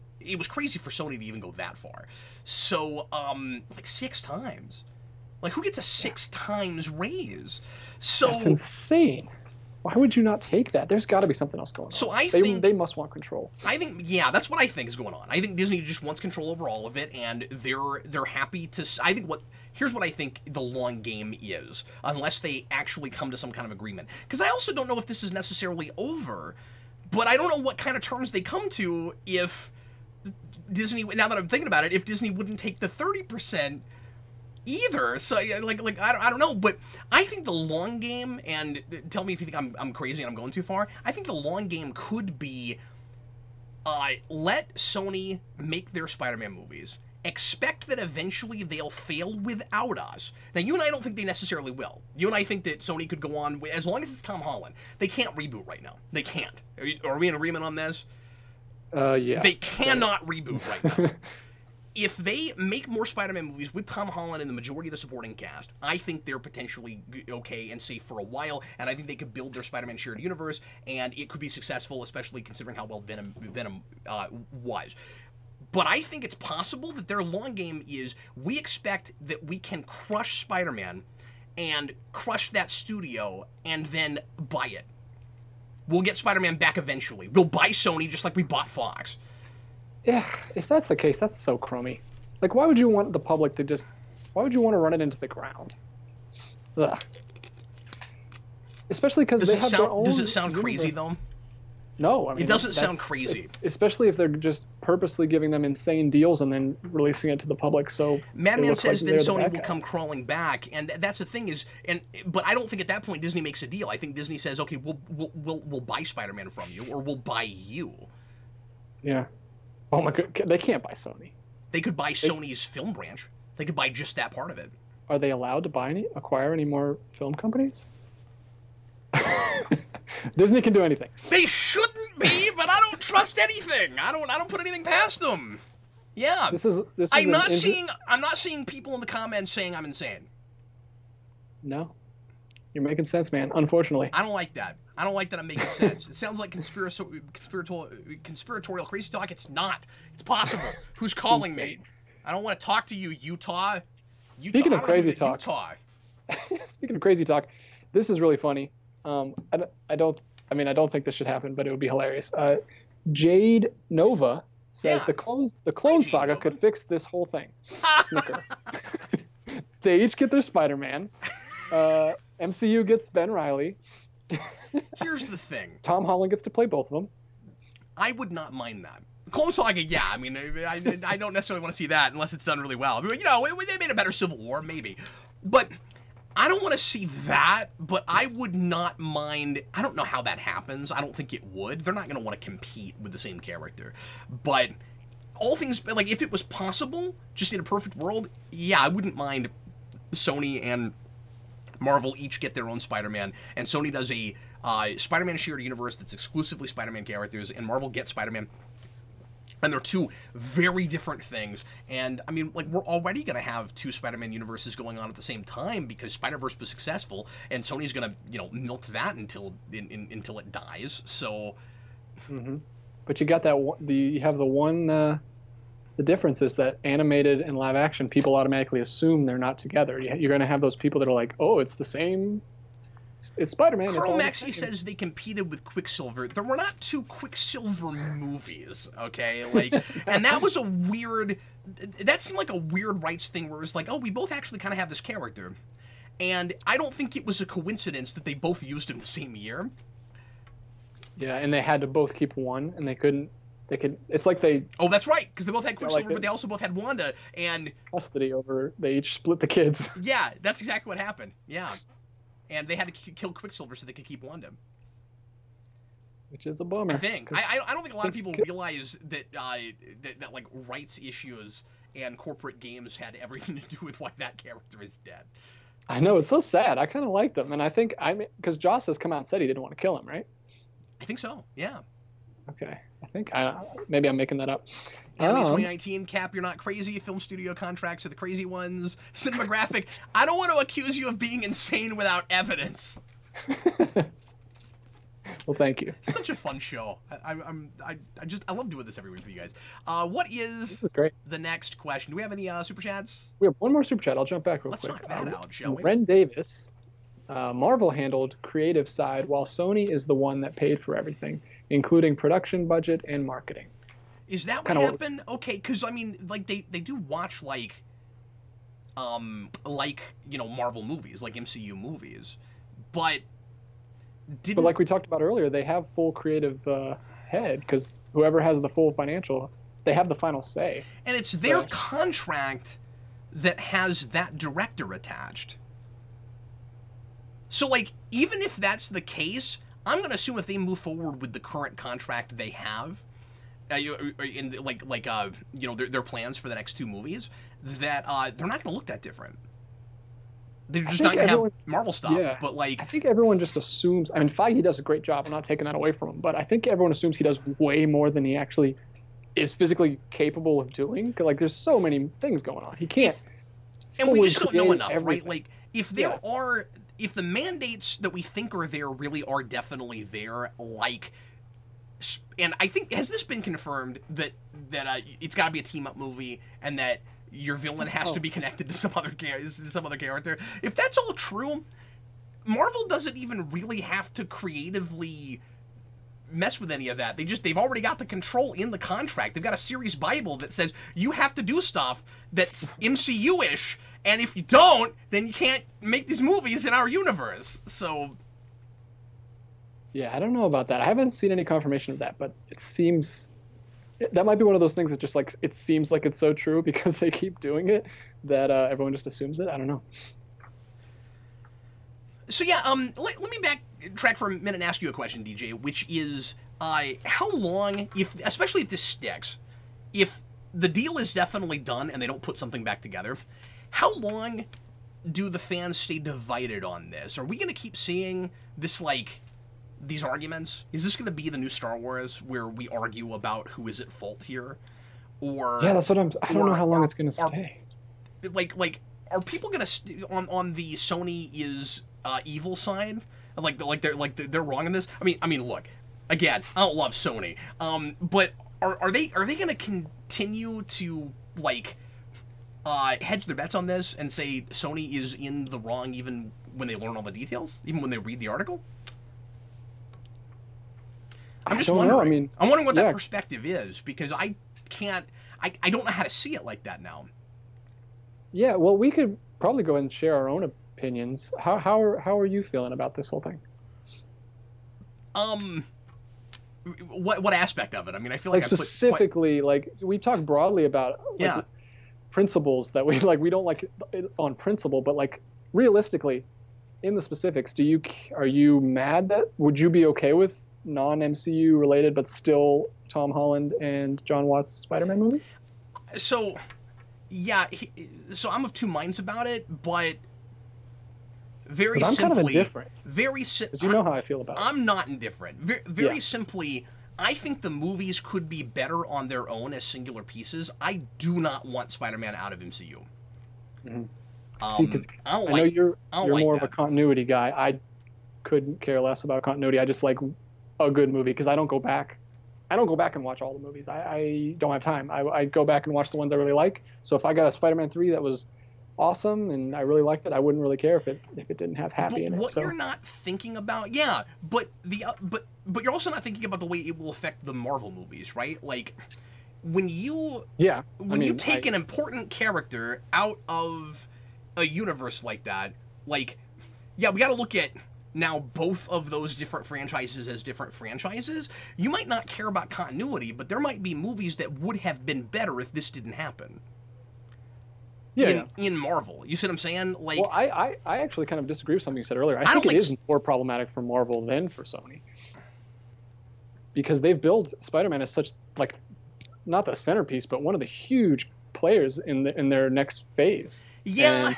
crazy for Sony to even go that far. So, like 6 times. Like, who gets a 6 times raise? So that's insane. Why would you not take that? There's got to be something else going on. So I think they must want control. I think, yeah, that's what I think is going on. I think Disney just wants control over all of it, and they're happy to. I think here's what I think the long game is, unless they actually come to some kind of agreement. Because I also don't know if this is necessarily over, but I don't know what kind of terms they come to if Disney. Now that I'm thinking about it, if Disney wouldn't take the 30%. Either. So, like I don't know, but I think the long game, and tell me if you think I'm crazy and I'm going too far, I think the long game could be let Sony make their Spider-Man movies, expect that eventually they'll fail without us. Now, you and I don't think they necessarily will. You and I think that Sony could go on, as long as it's Tom Holland. They can't reboot right now. They can't. Are we in agreement on this? Yeah. They cannot reboot right now. If they make more Spider-Man movies with Tom Holland and the majority of the supporting cast, I think they're potentially okay and safe for a while, and I think they could build their Spider-Man shared universe, and it could be successful, especially considering how well Venom was. But I think it's possible that their long game is we expect that we can crush Spider-Man and crush that studio and then buy it. We'll get Spider-Man back eventually. We'll buy Sony just like we bought Fox. Yeah, if that's the case, that's so crummy. Like, why would you want the public to just... Why would you want to run it into the ground? Ugh. Especially because they have their own... Does it sound universe. Crazy, though? No, I mean... It doesn't sound crazy. Especially if they're just purposely giving them insane deals and then releasing it to the public, so... Madman says then Sony will come crawling back, and that's the thing is... But I don't think at that point Disney makes a deal. I think Disney says, okay, we'll buy Spider-Man from you, or we'll buy you. Yeah. Oh my god, they can't buy Sony. They could buy Sony's film branch. They could buy just that part of it. Are they allowed to acquire any more film companies? Disney can do anything. They shouldn't be, but I don't trust anything. I don't put anything past them. Yeah. This is I'm not seeing people in the comments saying I'm insane. No. You're making sense, man, unfortunately. I don't like that. I don't like that I'm making sense. It sounds like conspiratorial crazy talk. It's not. It's possible. Who's calling me? I don't want to talk to you, Utah. Speaking of crazy talk. Speaking of crazy talk, this is really funny. I don't think this should happen, but it would be hilarious. Jade Nova says the Clone Saga could fix this whole thing. Snicker. They each get their Spider-Man. MCU gets Ben Reilly. Here's the thing. Tom Holland gets to play both of them. I would not mind that. Clone Saga, yeah. I mean, I don't necessarily want to see that unless it's done really well. I mean, you know, they made a better Civil War, maybe. But I don't want to see that, but I would not mind. I don't know how that happens. I don't think it would. They're not going to want to compete with the same character. But all things, like, if it was possible, just in a perfect world, yeah, I wouldn't mind Sony and Marvel each get their own Spider-Man, and Sony does a Spider-Man shared universe that's exclusively Spider-Man characters, and Marvel gets Spider-Man. And they're two very different things. And, I mean, like, we're already going to have 2 Spider-Man universes going on at the same time because Spider-Verse was successful, and Sony's going to, you know, milk that until it dies. So... Mm-hmm. But you got that... You have the one... The difference is that animated and live action, people automatically assume they're not together. You're going to have those people that are like, oh, it's the same It's Spider-Man. It's Carl all the Maxey same. says they competed with Quicksilver. There were not two Quicksilver movies, okay? Like, and that was a weird. That seemed like a weird rights thing where it was like, oh, we both actually kind of have this character, and I don't think it was a coincidence that they both used him the same year. Yeah, and they had to both keep one, and they couldn't. They could. It's like they. Oh, that's right, because they both had Quicksilver, like but they also both had Wanda, and custody over. They each split the kids. yeah, that's exactly what happened. Yeah, and they had to kill Quicksilver so they could keep Wanda. Which is a bummer. I think. I don't think a lot of people realize that that like rights issues and corporate games had everything to do with why that character is dead. I know, it's so sad. I kind of liked him, and I think because Joss has come out and said he didn't want to kill him, right? I think so. Yeah. Okay. I think maybe I'm making that up. Anime 2019, Cap, you're not crazy. Film studio contracts are the crazy ones. Cinematographic, I don't want to accuse you of being insane without evidence. Well, thank you. Such a fun show. I love doing this every week for you guys. What is This is great. the next question? Do we have any super chats? We have one more super chat. I'll jump back real Let's quick. knock that out, shall we? Ren Davis. Marvel handled creative side while Sony is the one that paid for everything, including production budget and marketing. Is that what happened? Okay, because I mean, like they do watch like you know, Marvel movies, like MCU movies, but like we talked about earlier, they have full creative head because whoever has the full financial, they have the final say. And it's their contract that has that director attached. So, like, even if that's the case, I'm going to assume if they move forward with the current contract they have, in you know, their plans for the next two movies, that they're not going to look that different. They're just not going to have Marvel stuff. Yeah, but like, I think everyone just assumes. I mean, Feige does a great job. I'm not taking that away from him, but I think everyone assumes he does way more than he actually is physically capable of doing. Like, there's so many things going on. He can't. And we just don't know enough, everything. right? Like, if there are. If the mandates that we think are there really are definitely there, like, and I think, has this been confirmed that it's got to be a team up movie and that your villain has to be connected to some other character? If that's all true, Marvel doesn't even really have to creatively mess with any of that. They've already got the control in the contract. They've got a series Bible that says you have to do stuff that's MCU-ish. And if you don't, then you can't make these movies in our universe. So, yeah, I don't know about that. I haven't seen any confirmation of that, but it seems that might be one of those things that just like it seems like it's so true because they keep doing it that everyone just assumes it. I don't know. So yeah, let me backtrack for a minute and ask you a question, DJ, which is how long, especially if this sticks, if the deal is definitely done and they don't put something back together, how long do the fans stay divided on this? Are we going to keep seeing this, like, these arguments? Is this going to be the new Star Wars where we argue about who is at fault here? Or yeah, that's what I don't know how long it's going to stay. Like, are people going to on the Sony is evil side? Like they're wrong in this? I mean, look, again, I don't love Sony, but are they going to continue to like? Hedge their bets on this and say Sony is in the wrong even when they learn all the details, even when they read the article? I'm just wondering. I mean, I'm wondering what that perspective is because I don't know how to see it like that now. Yeah, well, we could probably go and share our own opinions. How are you feeling about this whole thing? What aspect of it? I mean, I feel like specifically, like we talked broadly about principles that we like. We don't like it on principle, but like realistically, in the specifics, are you mad that would you be okay with non-MCU related but still Tom Holland and John Watts Spider-Man movies? So, yeah, so I'm of two minds about it, but very simply, I'm kind of indifferent. Because you know how I feel about it. I'm not indifferent. Very simply, I think the movies could be better on their own as singular pieces. I do not want Spider-Man out of MCU. Mm-hmm. See, because I know you're more of a continuity guy. I couldn't care less about continuity. I just like a good movie because I don't go back and watch all the movies. I don't have time. I go back and watch the ones I really like. So if I got a Spider-Man 3 that was awesome, and I really liked it. I wouldn't really care if it didn't have Happy But in it. what So you're not thinking about, yeah, but but you're also not thinking about the way it will affect the Marvel movies, right? Like when you yeah, you take an important character out of a universe like that, like yeah, we got to look at now both of those different franchises as different franchises. You might not care about continuity, but there might be movies that would have been better if this didn't happen. yeah. In Marvel, you see what I'm saying? Like, Well, I actually kind of disagree with something you said earlier. I think it is more problematic for Marvel than for Sony, because they've built Spider-Man as such, like, not the centerpiece, but one of the huge players in their next phase. yeah.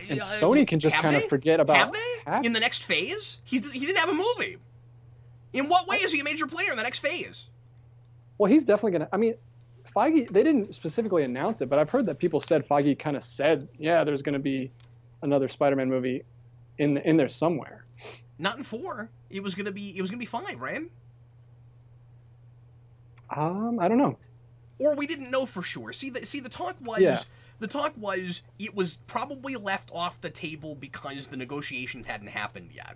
And Sony can just kind of forget about. Have they? In the next phase? He didn't have a movie. In what way is he a major player in the next phase? Well, he's definitely going to. I mean, Feige, they didn't specifically announce it, but I've heard that people said Feige kind of said, yeah, there's going to be another Spider-Man movie in there somewhere. Not in 4. It was gonna be 5, right? I don't know. Or we didn't know for sure. See, the talk was the talk was it was probably left off the table because the negotiations hadn't happened yet,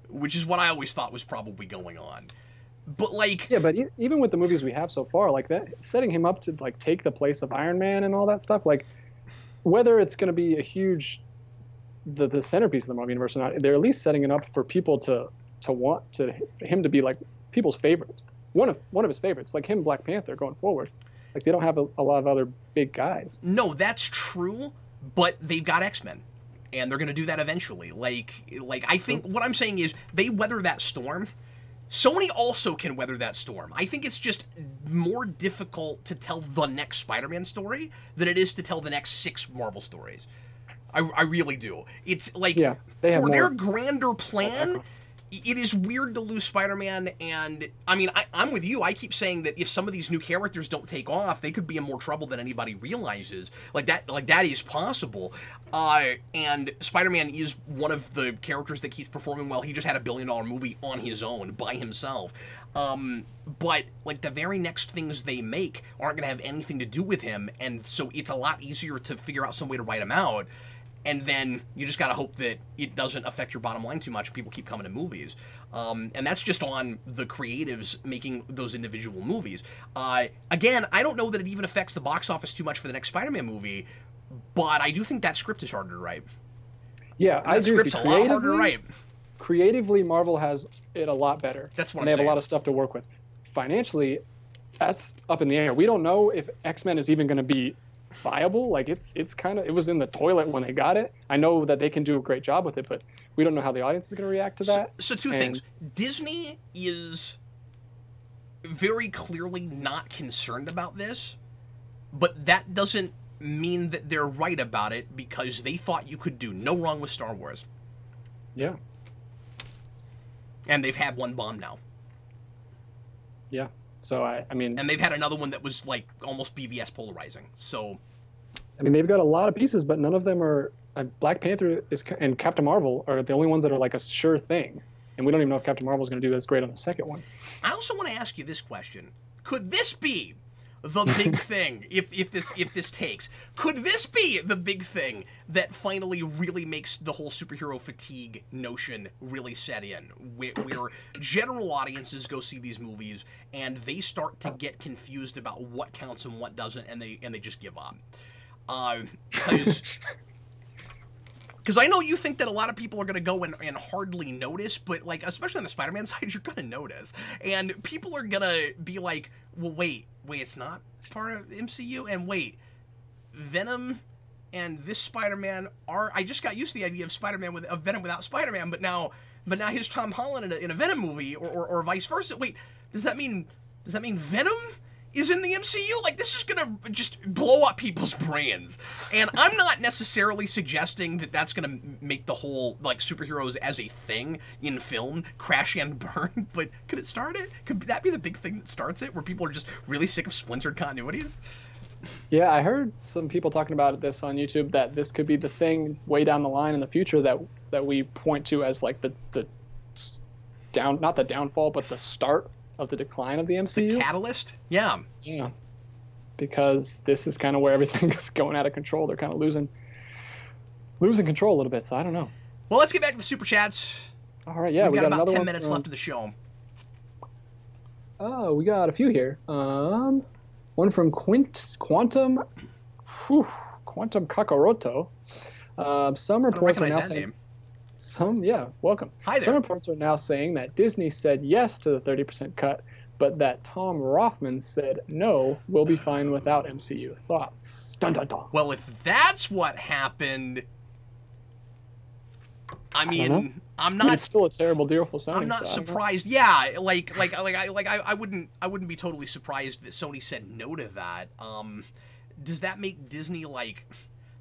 which is what I always thought was probably going on. But like, yeah, but even with the movies we have so far, like that, setting him up to like take the place of Iron Man and all that stuff, like whether it's going to be a huge the centerpiece of the Marvel universe or not, they're at least setting it up for people to want for him to be like people's favorite, one of his favorites, like him, Black Panther, going forward. Like they don't have a lot of other big guys. No, that's true, but they've got X-Men, and they're going to do that eventually. Like I think what I'm saying is they weather that storm. Sony also can weather that storm. I think it's just more difficult to tell the next Spider-Man story than it is to tell the next 6 Marvel stories. I really do. It's like, for their grander plan, it is weird to lose Spider-Man, and I mean, I'm with you. I keep saying that if some of these new characters don't take off, they could be in more trouble than anybody realizes. Like that is possible. And Spider-Man is one of the characters that keeps performing well. He just had a $1 billion movie on his own, by himself. But like the very next things they make aren't going to have anything to do with him, and so it's a lot easier to figure out some way to write him out. And then you just got to hope that it doesn't affect your bottom line too much. People keep coming to movies. And that's just on the creatives making those individual movies. Again, I don't know that it even affects the box office too much for the next Spider-Man movie, but I do think that script is harder to write. Yeah, I agree. Script's a lot harder to write. Creatively, Marvel has it a lot better. That's what and they have a lot of stuff to work with. Financially, that's up in the air. We don't know if X-Men is even going to be viable. Like it's kind of, it was in the toilet when they got it. I know that they can do a great job with it, but we don't know how the audience is going to react to that. So two things. Disney is very clearly not concerned about this, but that doesn't mean that they're right about it, because they thought you could do no wrong with Star Wars. Yeah. And they've had one bomb now. Yeah. So I mean, and they've had another one that was like almost BVS polarizing. So, I mean, they've got a lot of pieces, but none of them are. Black Panther and Captain Marvel are the only ones that are like a sure thing, and we don't even know if Captain Marvel is going to do as great on the second one. I also want to ask you this question: could this be the big thing if this takes? Could this be the big thing that finally really makes the whole superhero fatigue notion really set in, where general audiences go see these movies and they start to get confused about what counts and what doesn't, and they just give up? Because I know you think that a lot of people are going to go and hardly notice, but like, especially on the Spider-Man side, you're going to notice. And people are going to be like, well, wait, it's not part of MCU? And wait, Venom and this Spider-Man are... I just got used to the idea of Venom without Spider-Man, but now here's Tom Holland in a Venom movie, or vice versa. Wait, does that mean Venom is in the MCU? Like, this is gonna just blow up people's brains. And I'm not necessarily suggesting that that's gonna make the whole, like, superheroes as a thing in film crash and burn, but could it start it? Could that be the big thing that starts it, where people are just really sick of splintered continuities? Yeah, I heard some people talking about this on YouTube, that this could be the thing way down the line in the future that we point to as, like, the not the downfall, but the start of the decline of the MCU. The catalyst? Yeah. Yeah. because this is kind of where everything is going out of control. They're kind of losing control a little bit. So I don't know. Well, let's get back to the super chats. All right, yeah, we got about another 10 minutes left of the show. Oh, we got a few here. One from Quantum Kakaroto. Some reports are now saying. Welcome. Hi there. Some reports are now saying that Disney said yes to the 30% cut, but that Tom Rothman said no, we'll be fine without MCU. Thoughts? Dun dun dun. Well, if that's what happened, I mean, I'm not. It's still a terrible deal for Sony. I'm not surprised. Yeah, I wouldn't be totally surprised that Sony said no to that. Does that make Disney like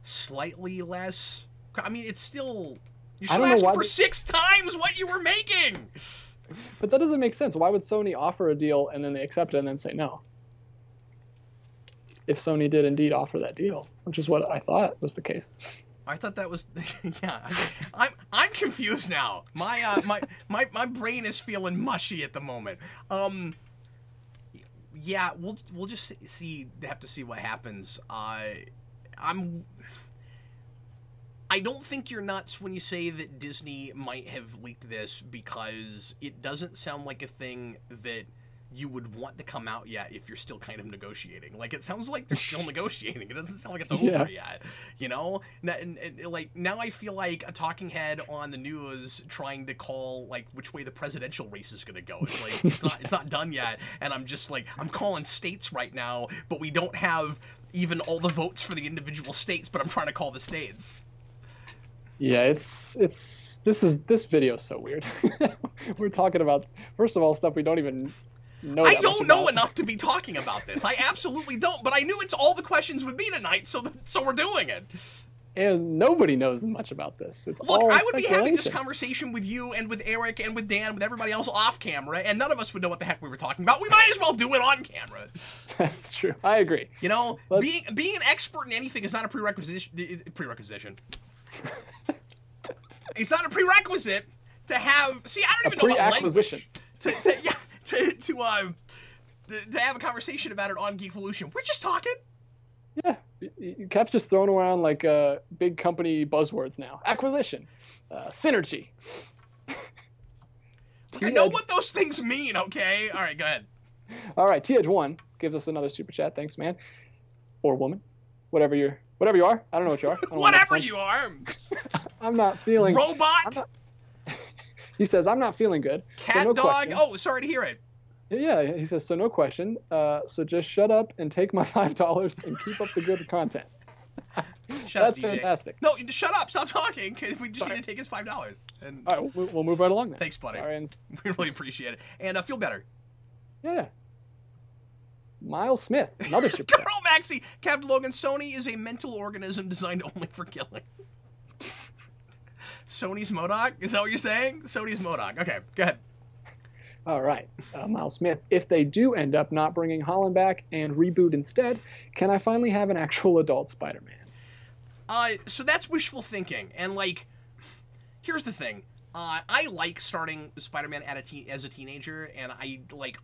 slightly less? I mean, it's still you're still asking for 6 times what you were making. But that doesn't make sense. Why would Sony offer a deal and then they accept it and then say no? If Sony did indeed offer that deal, which is what I thought was the case. I thought that was yeah. I'm confused now. My brain is feeling mushy at the moment. Yeah, we'll just have to see what happens. I don't think you're nuts when you say that Disney might have leaked this, because it doesn't sound like a thing that you would want to come out yet if you're still kind of negotiating. Like, it sounds like they're still negotiating. It doesn't sound like it's over yet, you know? And like, now I feel like a talking head on the news trying to call, like, which way the presidential race is going to go. It's like, it's not done yet, and I'm just like, I'm calling states right now, but we don't have even all the votes for the individual states, but I'm trying to call the states. Yeah, this video is so weird. We're talking about, first of all, stuff we don't even know. I don't know enough to be talking about this. I absolutely don't. But I knew it's all the questions with me tonight, so we're doing it. And nobody knows much about this. It's Look, all I would be having this conversation with you and with Eric and with Dan, with everybody else off camera, and none of us would know what the heck we were talking about. We might as well do it on camera. That's true. I agree. You know, being an expert in anything is not a prerequisite. It's not a prerequisite to have. See, I don't even know what language to have a conversation about it on Geekvolution. We're just talking. Yeah, Cap's just throwing around like big company buzzwords now. Acquisition, synergy. I know what those things mean. Okay, all right, go ahead. All right, TH1 gives us another super chat. Thanks, man, or woman, whatever you are. I don't know what you are. Whatever you are. I'm not feeling. Robot. He says, I'm not feeling good. Cat, so no dog. question. Oh, sorry to hear it. Yeah, he says, so no question. So just shut up and take my $5 and keep up the good content. That's fantastic. No, shut up. Stop talking. We just need to take his $5. And all right, we'll move right along then. Thanks, buddy. Sorry, we really appreciate it. And feel better. Yeah. Miles Smith, another super chat. Girl Maxie, Captain Logan, Sony is a mental organism designed only for killing. Sony's MODOK? Is that what you're saying? Sony's MODOK. Okay, go ahead. All right, Miles Smith. If they do end up not bringing Holland back and reboot instead, can I finally have an actual adult Spider-Man? So that's wishful thinking. And, like, here's the thing. I like starting Spider-Man as a teenager, and I, like,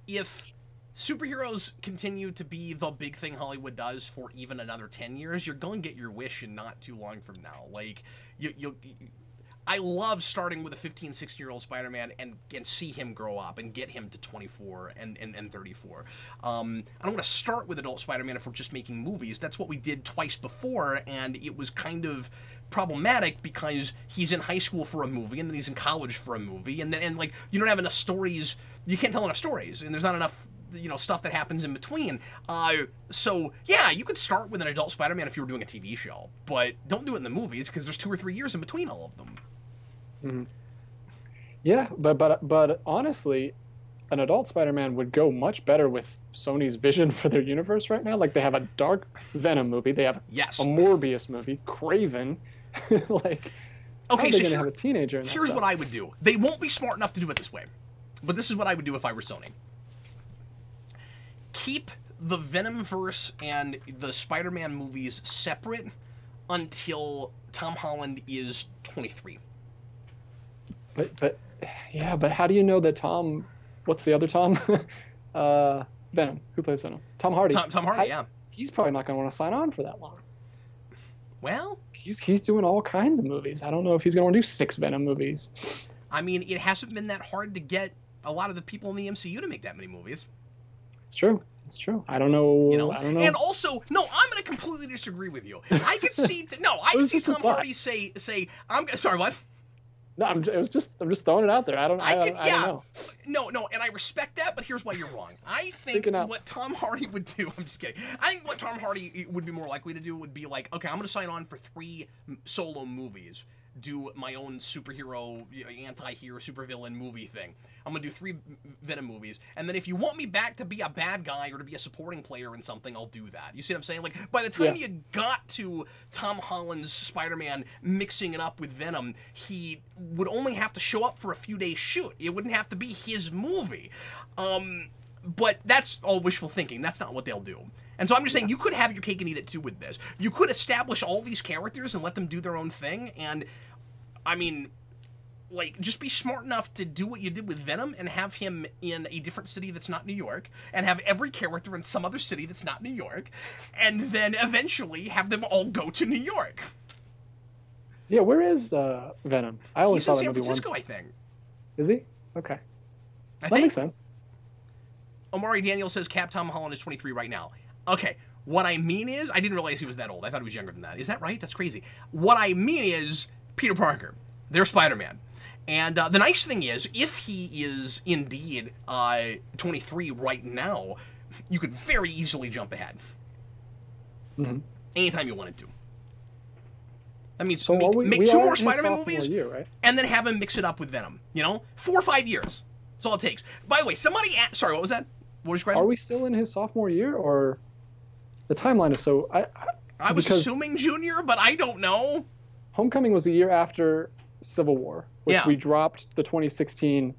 if superheroes continue to be the big thing Hollywood does for even another 10 years, you're going to get your wish in not too long from now. Like, I love starting with a 15, 16-year-old Spider-Man and see him grow up and get him to 24 and 34. I don't want to start with adult Spider-Man if we're just making movies. That's what we did twice before, and it was kind of problematic because he's in high school for a movie and then he's in college for a movie, and like, you don't have enough stories. You can't tell enough stories, and there's not enough, you know, stuff that happens in between. So yeah, you could start with an adult Spider-Man if you were doing a TV show, but don't do it in the movies because there's 2 or 3 years in between all of them. Mm-hmm. Yeah, but honestly, an adult Spider-Man would go much better with Sony's vision for their universe right now. Like, they have a dark Venom movie, they have a Morbius movie, Kraven. Like, okay, so gonna have a teenager in that here's stuff? what I would do. They won't be smart enough to do it this way, but this is what I would do if I were Sony. Keep the Venomverse and the Spider-Man movies separate until Tom Holland is 23. But how do you know that Tom? What's the other Tom? Venom. Who plays Venom? Tom Hardy. Tom Hardy, yeah. He's probably not going to want to sign on for that long. Well, he's doing all kinds of movies. I don't know if he's going to want to do 6 Venom movies. I mean, it hasn't been that hard to get a lot of the people in the MCU to make that many movies. It's true. It's true. I don't know. You know? I don't know. And also, no, I'm going to completely disagree with you. I could see, I could see Tom Hardy say, sorry, what? No, I'm just throwing it out there. I don't know. No, and I respect that, but here's why you're wrong. I think what Tom Hardy would do, I'm just kidding. I think what Tom Hardy would be more likely to do would be like, okay, I'm going to sign on for 3 solo movies, do my own superhero, anti-hero, supervillain movie thing. I'm going to do 3 Venom movies, and then if you want me back to be a bad guy or to be a supporting player in something, I'll do that. You see what I'm saying? Like, by the time you got to Tom Holland's Spider-Man mixing it up with Venom, he would only have to show up for a few days shoot. It wouldn't have to be his movie. But that's all wishful thinking. That's not what they'll do. And so I'm just saying, you could have your cake and eat it too with this. You could establish all these characters and let them do their own thing, and, I mean, like, just be smart enough to do what you did with Venom and have him in a different city that's not New York, and have every character in some other city that's not New York, and then eventually have them all go to New York. Yeah, where is Venom? I only saw that movie once. He's in San Francisco, I think. Is he? Okay. That makes sense. Omari Daniel says Cap Tom Holland is 23 right now. Okay, what I mean is, I didn't realize he was that old. I thought he was younger than that. Is that right? That's crazy. What I mean is, Peter Parker, they're Spider-Man. And the nice thing is, if he is indeed 23 right now, you could very easily jump ahead. Anytime you wanted to. That means so make 2 more Spider-Man movies, year, right? and then have him mix it up with Venom. You know? 4 or 5 years. That's all it takes. By the way, somebody asked... Sorry, what was that? What was your question? Are we still in his sophomore year, or... The timeline is so... I was assuming junior, but I don't know. Homecoming was the year after Civil War, which we dropped the 2016.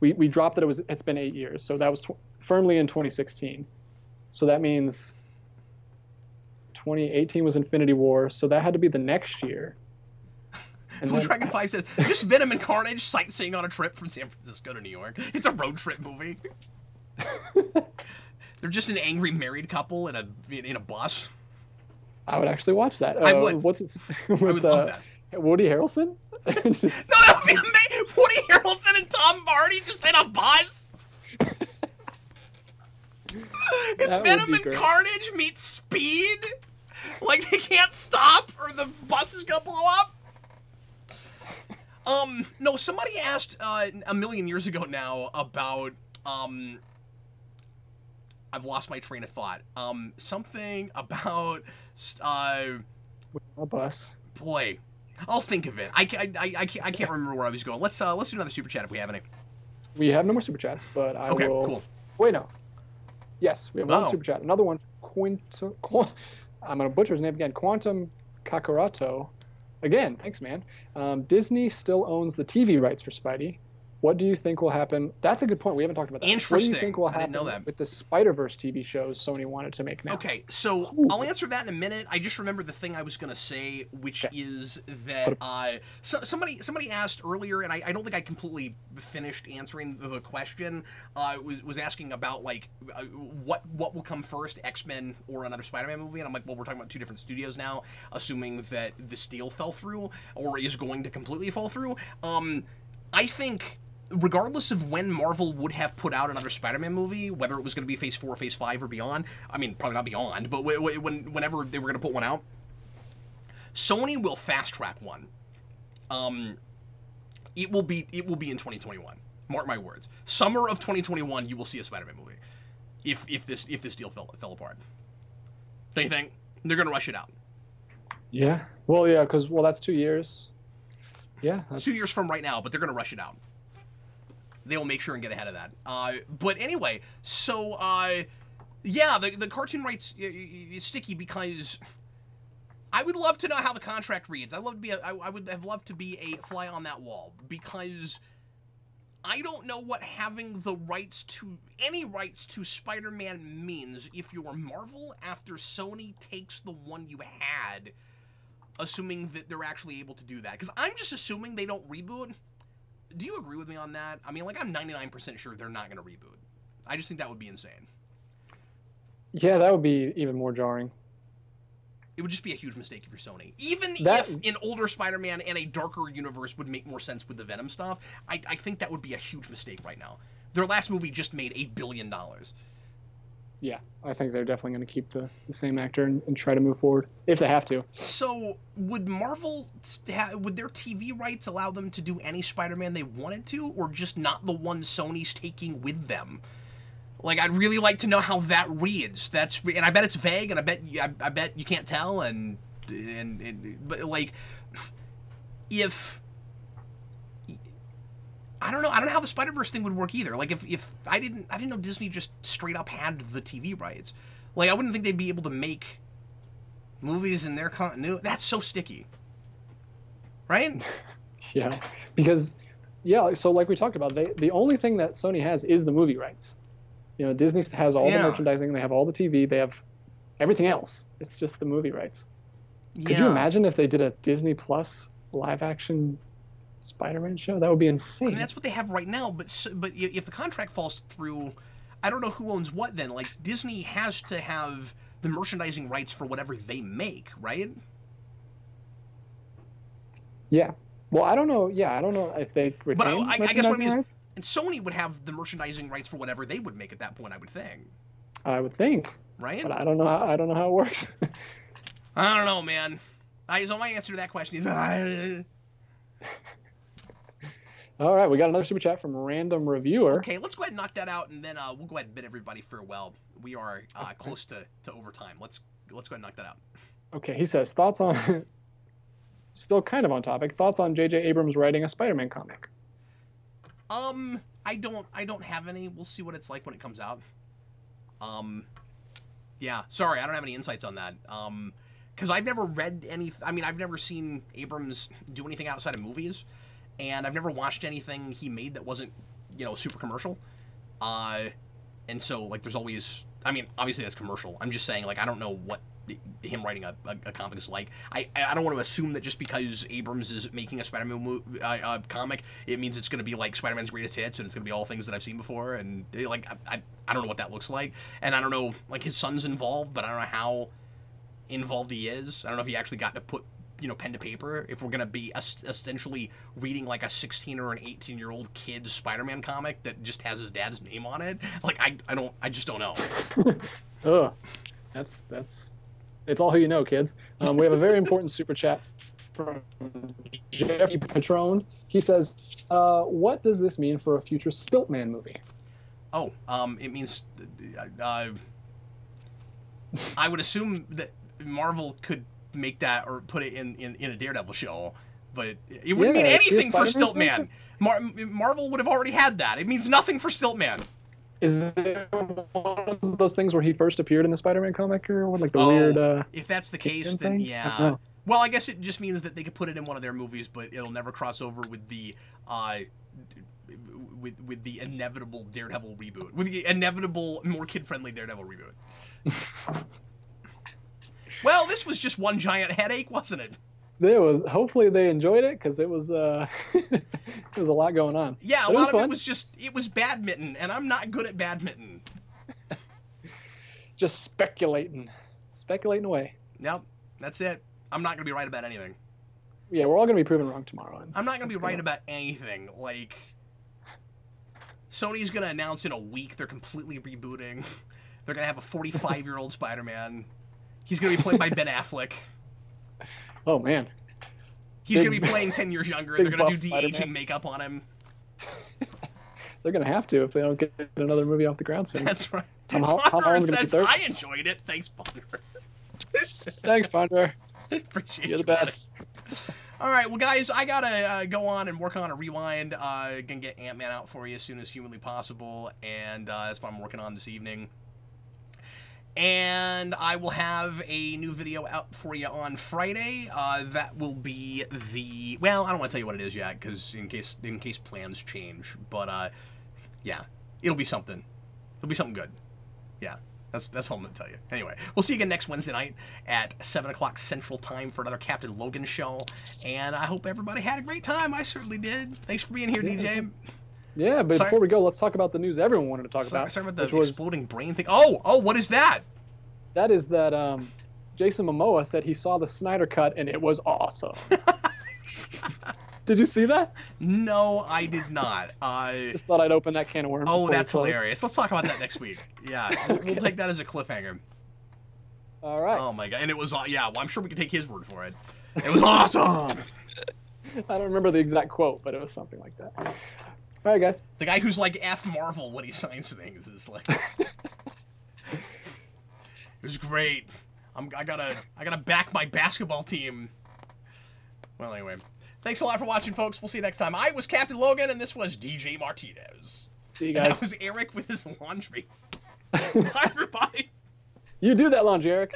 We dropped that it's been 8 years, so that was firmly in 2016. So that means 2018 was Infinity War, so that had to be the next year. And Blue Dragon 5 says, just Venom and Carnage sightseeing on a trip from San Francisco to New York. It's a road trip movie. They're just an angry married couple in a bus. I would actually watch that. I would. What's it? I would love that. Woody Harrelson? No, that would be amazing. Woody Harrelson and Tom Hardy just in a bus. It's Venom and Carnage meet Speed. Like, they can't stop or the bus is gonna blow up. No, somebody asked a million years ago now about I've lost my train of thought. Something about a bus. Boy, I'll think of it. I can't remember where I was going. Let's do another super chat if we have any. We have no more super chats, but I will. Okay, cool. Wait, no. Yes, we have one super chat. Another one. I'm gonna butcher his name again. Quantum Kakarato. Again, thanks, man. Disney still owns the TV rights for Spidey. What do you think will happen? That's a good point. We haven't talked about that. Interesting. What do you think will happen with the Spider-Verse TV shows Sony wanted to make now? Okay, so I'll answer that in a minute. I just remembered the thing I was going to say, which is that somebody asked earlier, and I don't think I completely finished answering the question, was asking about, like, what will come first, X-Men or another Spider-Man movie? And I'm like, well, we're talking about 2 different studios now, assuming that this deal fell through, or is going to completely fall through. I think... regardless of when Marvel would have put out another Spider-Man movie, whether it was going to be Phase 4, Phase 5, or beyond, I mean, probably not beyond, but whenever they were going to put one out, Sony will fast-track one. It will be in 2021. Mark my words. Summer of 2021, you will see a Spider-Man movie. If this deal fell apart. Don't you think? They're going to rush it out. Yeah. Well, yeah, because, that's 2 years. Yeah. That's 2 years from right now, but they're going to rush it out. They will make sure and get ahead of that. But anyway, so, yeah, the cartoon rights is sticky because I would love to know how the contract reads. I would have loved to be a fly on that wall because I don't know what having the rights to, any rights to Spider-Man means if you're Marvel after Sony takes the one you had, assuming that they're actually able to do that. Because I'm just assuming they don't reboot. Do you agree with me on that? I mean, like, I'm 99% sure they're not going to reboot. I just think that would be insane. Yeah, that would be even more jarring. It would just be a huge mistake if you're Sony. Even That- if an older Spider-Man and a darker universe would make more sense with the Venom stuff, I think that would be a huge mistake right now. Their last movie just made $8 billion. Yeah, I think they're definitely going to keep the same actor and try to move forward if they have to. So, would Marvel, would their TV rights allow them to do any Spider-Man they wanted to, or just not the one Sony's taking with them? Like, I'd really like to know how that reads. And I bet it's vague, and I bet you can't tell. But like, if I don't know how the Spider-Verse thing would work either. Like, if I didn't know Disney just straight up had the TV rights. Like, I wouldn't think they'd be able to make movies in their continuity. That's so sticky, right? Yeah, because so like we talked about, the only thing that Sony has is the movie rights. You know, Disney has all the merchandising, they have all the TV, they have everything else. It's just the movie rights. Could you imagine if they did a Disney Plus live-action Spider-Man show? That would be insane. I mean, that's what they have right now, but if the contract falls through, I don't know who owns what then. Like, Disney has to have the merchandising rights for whatever they make, right? Yeah. Well, I don't know. Yeah, I don't know if they retain I guess what I mean rights. is, and Sony would have the merchandising rights for whatever they would make at that point, I would think. I would think. Right? But I don't know how it works. I don't know, man. So my answer to that question is... All right, we got another super chat from Random Reviewer. Okay, let's go ahead and knock that out, and then we'll go ahead and bid everybody farewell. We are close to overtime. Let's go ahead and knock that out. Okay, he says, thoughts on... Still kind of on topic. Thoughts on J.J. Abrams writing a Spider-Man comic? I don't have any. We'll see what it's like when it comes out. Yeah, sorry, I don't have any insights on that. Because I've never read any... I mean, I've never seen Abrams do anything outside of movies, and I've never watched anything he made that wasn't, super commercial. And so, like, there's always... I mean, obviously that's commercial. I'm just saying, like, I don't know what him writing a comic is like. I don't want to assume that just because Abrams is making a Spider-Man comic, it means it's going to be like Spider-Man's greatest hits and it's going to be all things that I've seen before. And like, I don't know what that looks like. And I don't know, like, his son's involved, but I don't know how involved he is. I don't know if he actually got to put pen to paper, if we're going to be essentially reading like a 16 or an 18-year-old kid's Spider-Man comic that just has his dad's name on it. Like, I just don't know. Ugh. It's all who you know, kids. We have a very important super chat from Jeffy Patron. He says, what does this mean for a future Stiltman movie? Oh, it means I would assume that Marvel could make that or put it in a Daredevil show, but it wouldn't mean anything for Stiltman. Marvel would have already had that. It means nothing for Stiltman. Is it one of those things where he first appeared in the Spider-Man comic, or like the weird? If that's the case, then thing? yeah. Well, I guess it just means that they could put it in one of their movies, but it'll never cross over with the with the inevitable Daredevil reboot, with the inevitable more kid-friendly Daredevil reboot. Well, this was just one giant headache, wasn't it? There was. Hopefully they enjoyed it, because it was it was a lot going on. Yeah, a lot of it was badminton, and I'm not good at badminton. Just speculating away. Yep, that's it. I'm not gonna be right about anything. Yeah, we're all gonna be proven wrong tomorrow. I'm not gonna be right about anything. Like, Sony's gonna announce in a week they're completely rebooting. They're gonna have a 45-year-old Spider-Man. He's gonna be played by Ben Affleck. Oh, man. He's going to be playing 10 years younger. They're going to do de-aging makeup on him. They're going to have to if they don't get another movie off the ground soon. That's right. Tom Holland's says, I enjoyed it. Thanks, Ponder. Thanks, Ponder. Appreciate You're the best. All right, well, guys, I got to go on and work on a rewind. Going to get Ant-Man out for you as soon as humanly possible, and that's what I'm working on this evening. And I will have a new video out for you on Friday. That will be the... Well, I don't want to tell you what it is yet, because in case plans change. But, yeah, it'll be something. It'll be something good. Yeah, that's what I'm going to tell you. Anyway, we'll see you again next Wednesday night at 7 o'clock Central Time for another Captain Logan show. And I hope everybody had a great time. I certainly did. Thanks for being here, DJ. Yeah, but before we go, let's talk about the news everyone wanted to talk about. Sorry about the exploding brain thing. Oh, what is that? That is that Jason Momoa said he saw the Snyder Cut and it was awesome. Did you see that? No, I did not. Just thought I'd open that can of worms. Oh, that's hilarious. Let's talk about that next week. Yeah, we'll take that as a cliffhanger. All right. Oh my god, and it was yeah. Well, I'm sure we can take his word for it. It was awesome. I don't remember the exact quote, but it was something like that. All right, guys. The guy who's like F Marvel when he signs things is like. It was great. I gotta back my basketball team. Well, anyway. Thanks a lot for watching, folks. We'll see you next time. I was Captain Logan, and this was DJ Martinez. See you guys. And that was Eric with his laundry. Bye, everybody. You do that laundry, Eric.